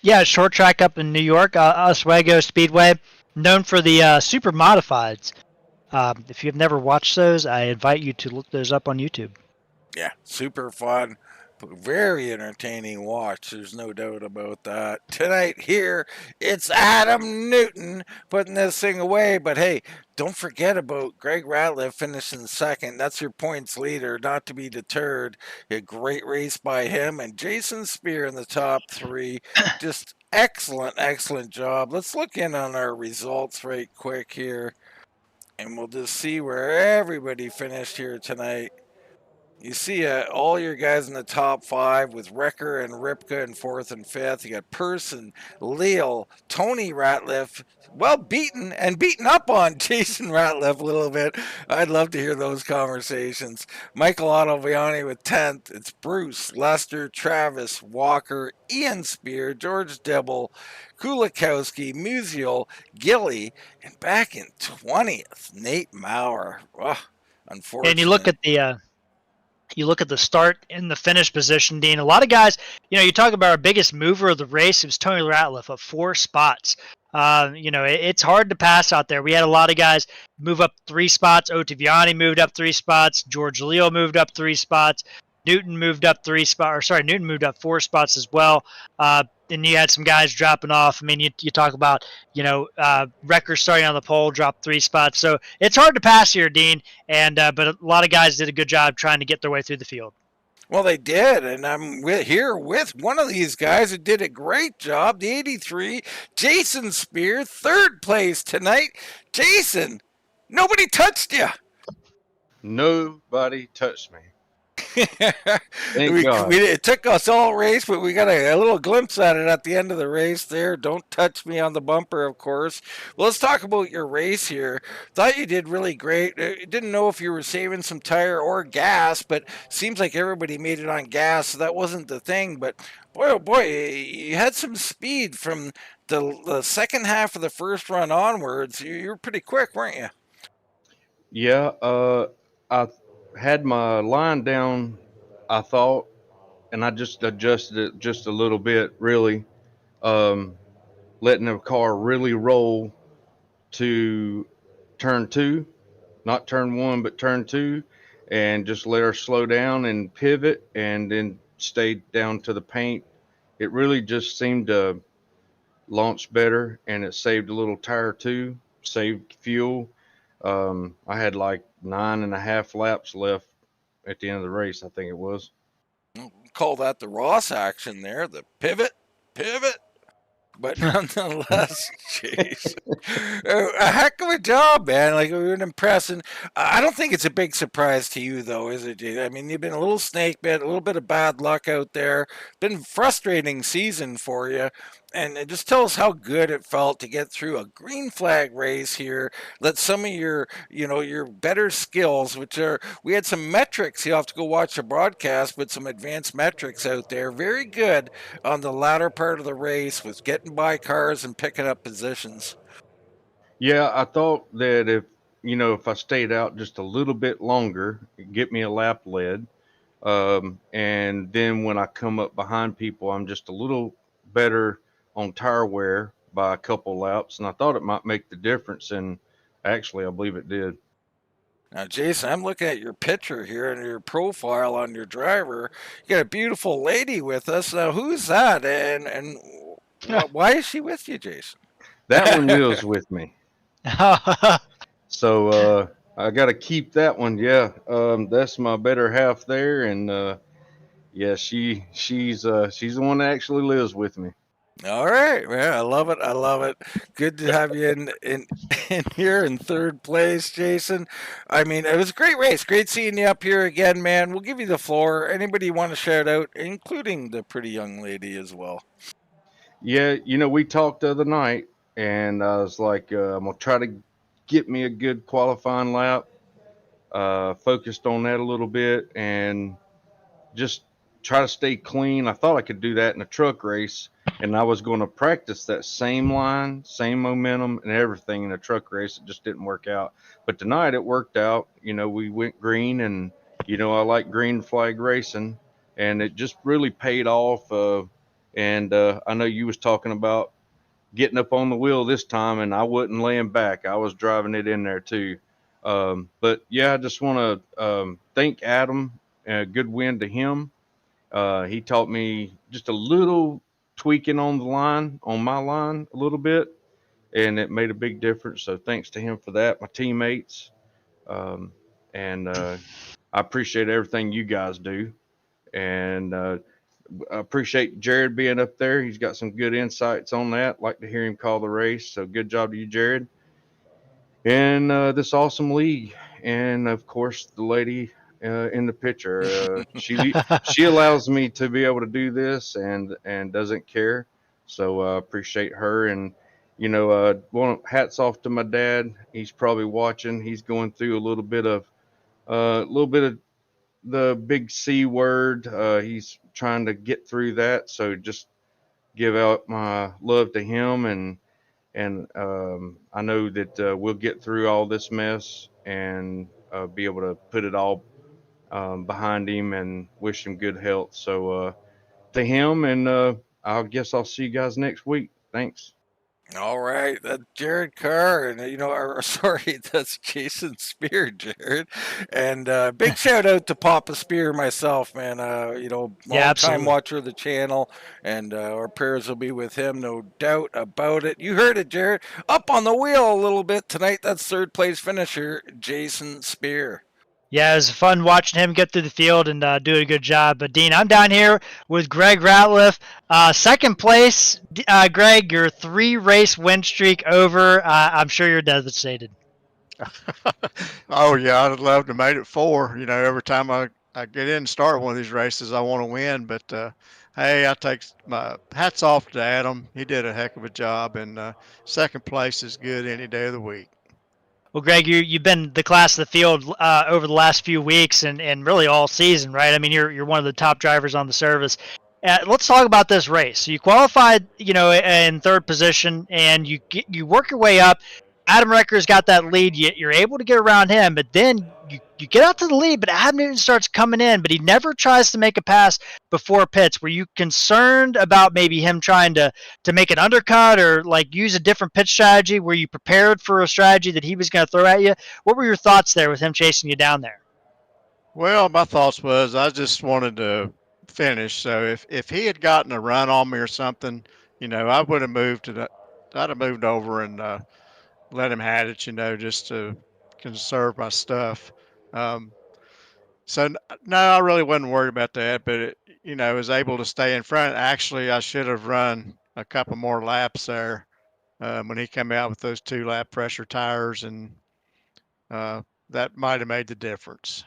C: Yeah, short track up in New York, Oswego Speedway, known for the super modifieds. If you've never watched those, I invite you to look those up on YouTube.
B: Yeah, super fun. Very entertaining watch. There's no doubt about that. Tonight here, it's Adam Newton putting this thing away. But hey, don't forget about Greg Ratliff finishing second. That's your points leader, not to be deterred. A great race by him. And Jason Spear in the top three. Just excellent job. Let's look in on our results right quick here. And we'll just see where everybody finished here tonight. You see all your guys in the top five with Recker and Ripka in fourth and fifth. You got Person, Leal, Tony Ratliff, well beaten and beaten up on Jason Ratliff a little bit. I'd love to hear those conversations. Michael Ottaviani with 10th. It's Bruce, Lester, Travis, Walker, Ian Spear, George Dibble, Kulikowski, Musial, Gilly, and back in 20th, Nate Maurer. Oh, unfortunate.
C: And you look at the start and the finish position, Dean. A lot of guys, you talk about our biggest mover of the race. It was Tony Ratliff of 4 spots. It's hard to pass out there. We had a lot of guys move up 3 spots. Ottaviani moved up 3 spots. George Leo moved up 3 spots. Newton moved up 4 spots as well. And you had some guys dropping off. I mean, you talk about, Recker starting on the pole, dropped 3 spots. So it's hard to pass here, Dean. And but a lot of guys did a good job trying to get their way through the field.
B: Well, they did, and I'm here with one of these guys who did a great job, the 83, Jason Spear, 3rd place tonight. Jason, nobody touched you.
D: Nobody touched me.
B: It took us all race, but we got a little glimpse at it at the end of the race there. Don't touch me on the bumper, of course. Well, let's talk about your race here. Thought you did really great. Didn't know if you were saving some tire or gas, but seems like everybody made it on gas, so that wasn't the thing. But boy, oh boy, you had some speed from the second half of the first run onwards. You were pretty quick, weren't you?
D: Yeah, I had my line down, I thought, and I just adjusted it just a little bit, really, letting the car really roll to turn 2, not turn 1, but turn 2, and just let her slow down and pivot, and then stayed down to the paint. It really just seemed to launch better, and it saved a little tire too, saved fuel. I had like 9.5 laps left at the end of the race, I think it was.
B: Call that the Ross action there, the pivot. But nonetheless, jeez, a heck of a job, man. Like, we were impressing. I don't think it's a big surprise to you, though, is it, Jay? I mean, you've been a little snake bit, a little bit of bad luck out there. Been a frustrating season for you. And just tell us how good it felt to get through a green flag race here. Let some of your better skills, we had some metrics. You have to go watch the broadcast, but some advanced metrics out there. Very good on the latter part of the race with getting by cars and picking up positions.
D: Yeah, I thought that if I stayed out just a little bit longer, it'd get me a lap lead. And then when I come up behind people, I'm just a little better on tire wear by a couple laps, and I thought it might make the difference, and actually I believe it did.
B: Now, Jason, I'm looking at your picture here and your profile on your driver. You got a beautiful lady with us. Now, who's that, and why is she with you, Jason?
D: That one lives with me. So I got to keep that one. Yeah, that's my better half there, and yeah, she's the one that actually lives with me.
B: All right, man. I love it. Good to have you in here in 3rd place, Jason. I mean, it was a great race. Great seeing you up here again, man. We'll give you the floor. Anybody you want to shout out, including the pretty young lady as well?
D: Yeah, we talked the other night, and I was like, I'm gonna try to get me a good qualifying lap. Focused on that a little bit, and just try to stay clean. I thought I could do that in a truck race, and I was going to practice that same line, same momentum, and everything in a truck race. It just didn't work out. But tonight it worked out. We went green, and I like green flag racing, and it just really paid off. And I know you was talking about getting up on the wheel this time, and I wasn't laying back. I was driving it in there too. But yeah, I just want to thank Adam. Good win to him. He taught me just a little tweaking on the line, on my line, a little bit, and it made a big difference. So thanks to him for that. My teammates, um, and I appreciate everything you guys do, and I appreciate Jared being up there. He's got some good insights on that. Like to hear him call the race. So good job to you, Jared, and this awesome league, and of course the lady in the picture. She allows me to be able to do this, and doesn't care. So appreciate her, and hats off to my dad. He's probably watching. He's going through a little bit of the big C word. He's trying to get through that. So just give out my love to him, and I know that we'll get through all this mess, and be able to put it all behind him, and wish him good health. So to him, and I guess I'll see you guys next week. Thanks.
B: All right, that's Jared Carr, and sorry, that's Jason Spear, Jared, and big shout out to Papa Spear myself, man.
C: Yeah,
B: Long time
C: absolutely.
B: watcher of the channel, and our prayers will be with him, no doubt about it. You heard it, Jared, up on the wheel a little bit tonight. That's third place finisher, Jason Spear.
C: Yeah, it was fun watching him get through the field and do a good job. But Dean, I'm down here with Greg Ratliff, second place. Greg, your 3-race win streak over. I'm sure you're devastated.
E: Oh yeah, I'd love to make it 4. Every time I get in and start one of these races, I want to win. But hey, I take my hats off to Adam. He did a heck of a job, and second place is good any day of the week.
C: Well, Greg, you've been the class of the field over the last few weeks and really all season, right? I mean, you're one of the top drivers on the service. Let's talk about this race. So you qualified, in third position, and you work your way up. Adam Recker's got that lead. You're able to get around him, but then you get out to the lead. But Adam Newton starts coming in, but he never tries to make a pass before pits. Were you concerned about maybe him trying to make an undercut or like use a different pitch strategy? Were you prepared for a strategy that he was going to throw at you? What were your thoughts there with him chasing you down there?
E: Well, my thoughts was I just wanted to finish. So if he had gotten a run on me or something, I would have moved to the, I'd have moved over and let him have it, just to conserve my stuff. Um, So no, I really wasn't worried about that, but was able to stay in front. Actually, I should have run a couple more laps there when he came out with those 2-lap pressure tires, and that might have made the difference.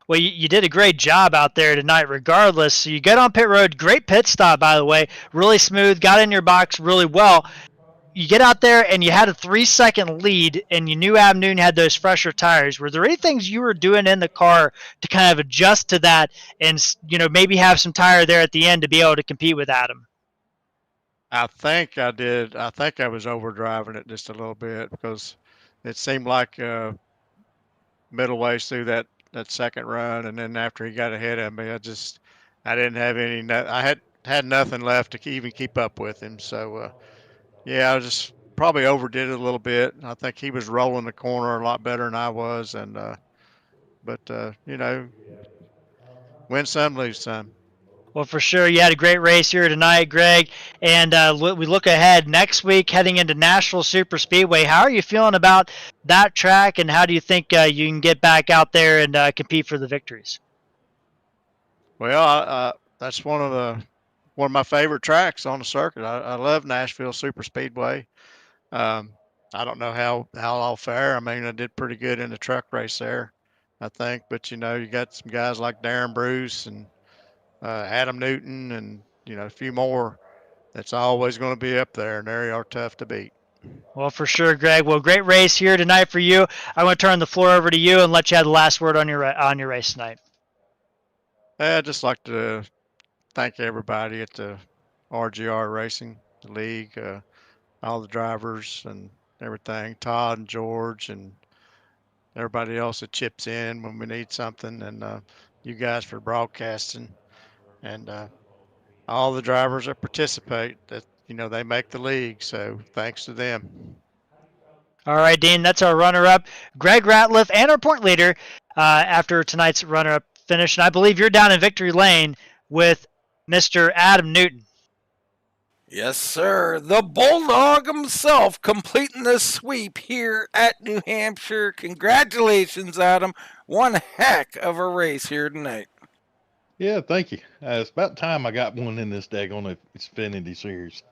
C: Well, you did a great job out there tonight, regardless. So you get on pit road, great pit stop, by the way, really smooth, got in your box really well. You get out there and you had a 3-second lead, and you knew Ab Noon had those fresher tires. Were there any things you were doing in the car to kind of adjust to that, and maybe have some tire there at the end to be able to compete with Adam?
E: I think I did. I think I was overdriving it just a little bit because it seemed like middle ways through that second run, and then after he got ahead of me, I didn't have any. I had nothing left to even keep up with him. So yeah, I just probably overdid it a little bit. I think he was rolling the corner a lot better than I was, and but win some, lose some.
C: Well, for sure, you had a great race here tonight, Greg. And we look ahead next week, heading into Nashville Super Speedway. How are you feeling about that track, and how do you think you can get back out there and compete for the victories?
E: Well, that's one of my favorite tracks on the circuit. I love Nashville Super Speedway. Um, I don't know how I'll fare. I mean, I did pretty good in the truck race there, I think. But you got some guys like Darren Bruce and Adam Newton, and a few more It's always going to be up there, and they are tough to beat.
C: Well, for sure, Greg. Well, great race here tonight for you. I want to turn the floor over to you and let you have the last word on your race tonight.
E: I'd just like to thank everybody at the RGR Racing, the league, all the drivers and everything, Todd and George and everybody else that chips in when we need something, and you guys for broadcasting, and all the drivers that participate. That they make the league, so thanks to them.
C: All right, Dean, that's our runner-up, Greg Ratliff, and our point leader after tonight's runner-up finish. And I believe you're down in victory lane with Mr. Adam Newton.
B: Yes, sir. The Bulldog himself completing the sweep here at New Hampshire. Congratulations, Adam. One heck of a race here tonight.
F: Yeah, thank you. It's about time I got one in this daggone Xfinity Series.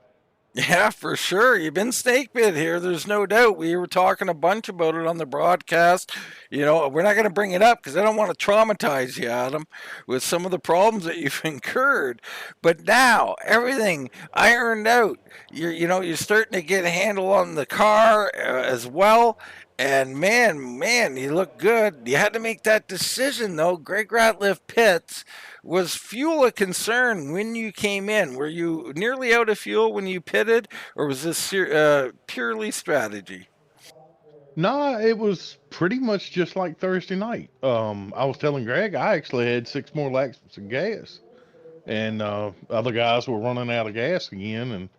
B: Yeah, for sure. You've been snake bit here. There's no doubt. We were talking a bunch about it on the broadcast. You know, we're not going to bring it up because I don't want to traumatize you, Adam, with some of the problems that you've incurred. But now everything ironed out. You're starting to get a handle on the car as well. And man, you look good. You had to make that decision though. Greg Ratliff pits. Was fuel a concern when you came in? Were you nearly out of fuel when you pitted, or was this purely strategy?
F: Nah, it was pretty much just like Thursday night. I was telling Greg I actually had 6 more laps of gas, and other guys were running out of gas again, and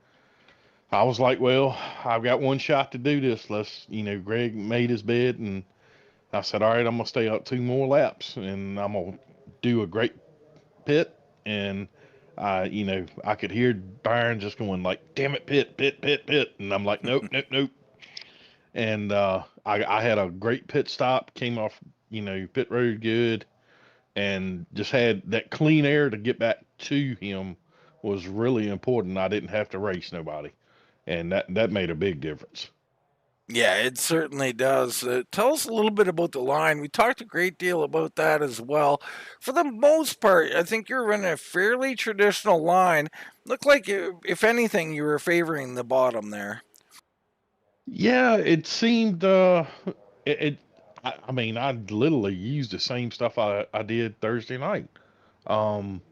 F: I was like, well, I've got one shot to do this. Greg made his bid, and I said, all right, I'm gonna stay up 2 more laps, and I'm gonna do a great pit. And I could hear Byron just going like, damn it, pit, pit, pit, pit. And I'm like, nope, nope, nope. And I had a great pit stop, came off, pit road good, and just had that clean air to get back to him was really important. I didn't have to race nobody. And that made a big difference.
B: Yeah, it certainly does. Tell us a little bit about the line. We talked a great deal about that as well. For the most part, I think you're running a fairly traditional line. Looked like, if anything, you were favoring the bottom there.
F: Yeah, it seemed I mean, I literally used the same stuff I did Thursday night. Um,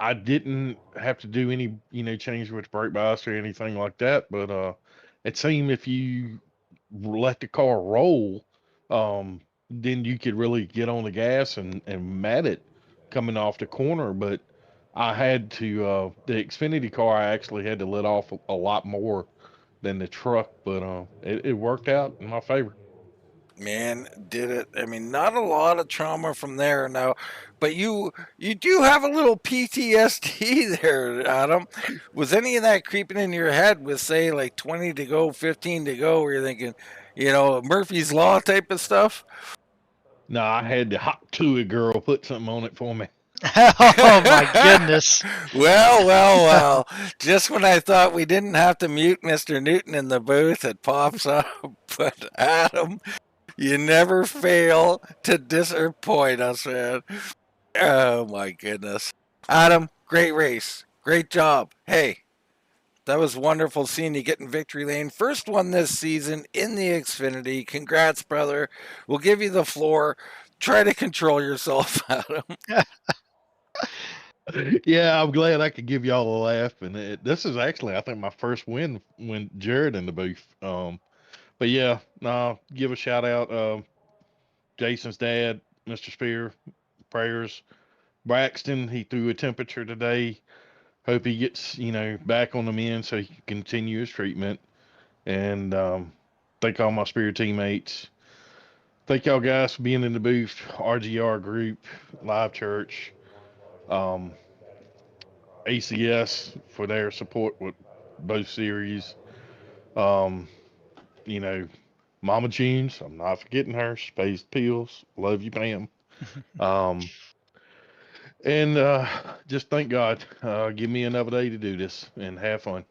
F: I didn't have to do any, change with brake bias or anything like that, but it seemed if you let the car roll, then you could really get on the gas and mat it coming off the corner. But I had to the Xfinity car I actually had to let off a lot more than the truck, but it worked out in my favor.
B: Man, did it. I mean, not a lot of trauma from there now, but you do have a little PTSD there, Adam. Was any of that creeping in your head with, say, like 20 to go, 15 to go, where you're thinking, Murphy's Law type of stuff?
F: No, I had the hot to it girl put something on it for me.
C: Oh my goodness.
B: Well. Just when I thought we didn't have to mute Mr. Newton in the booth, it pops up. But Adam, you never fail to disappoint us, man. Oh my goodness. Adam, great race. Great job. Hey, that was wonderful seeing you get in victory lane. First one this season in the Xfinity. Congrats, brother. We'll give you the floor. Try to control yourself, Adam.
F: Yeah, I'm glad I could give y'all a laugh. And this is actually, I think, my first win when Jared in the booth. But yeah, give a shout out. Jason's dad, Mr. Spear, prayers. Braxton, he threw a temperature today. Hope he gets, back on the mend so he can continue his treatment. And thank all my Spear teammates. Thank y'all guys for being in the booth, RGR group, live church. ACS for their support with both series. Um, you know, Mama Jeans, I'm not forgetting her. She pays pills. Love you, Pam. Um, and just thank God. Give me another day to do this and have fun.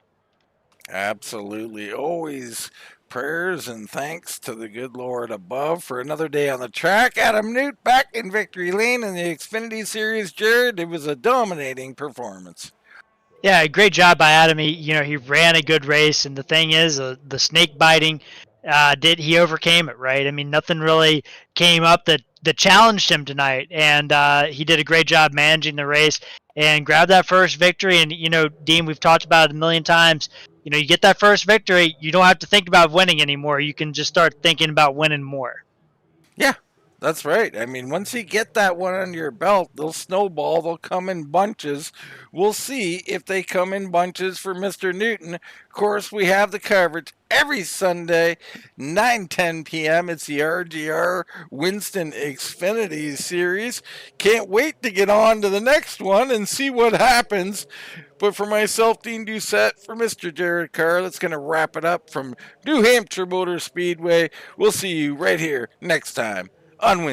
B: Absolutely. Always prayers and thanks to the good Lord above for another day on the track. Adam Newt back in victory lane in the Xfinity Series. Jared, it was a dominating performance.
C: Yeah, great job by Adam. He ran a good race, and the thing is, the snake biting, he overcame it, right? I mean, nothing really came up that challenged him tonight, and he did a great job managing the race and grabbed that first victory. And Dean, we've talked about it a million times. You get that first victory, you don't have to think about winning anymore. You can just start thinking about winning more.
B: Yeah, that's right. I mean, once you get that one under your belt, they'll snowball. They'll come in bunches. We'll see if they come in bunches for Mr. Newton. Of course, we have the coverage every Sunday, 9:10 p.m. It's the RGR Winston Xfinity Series. Can't wait to get on to the next one and see what happens. But for myself, Dean Doucette, for Mr. Jared Carr, that's going to wrap it up from New Hampshire Motor Speedway. We'll see you right here next time on Winston.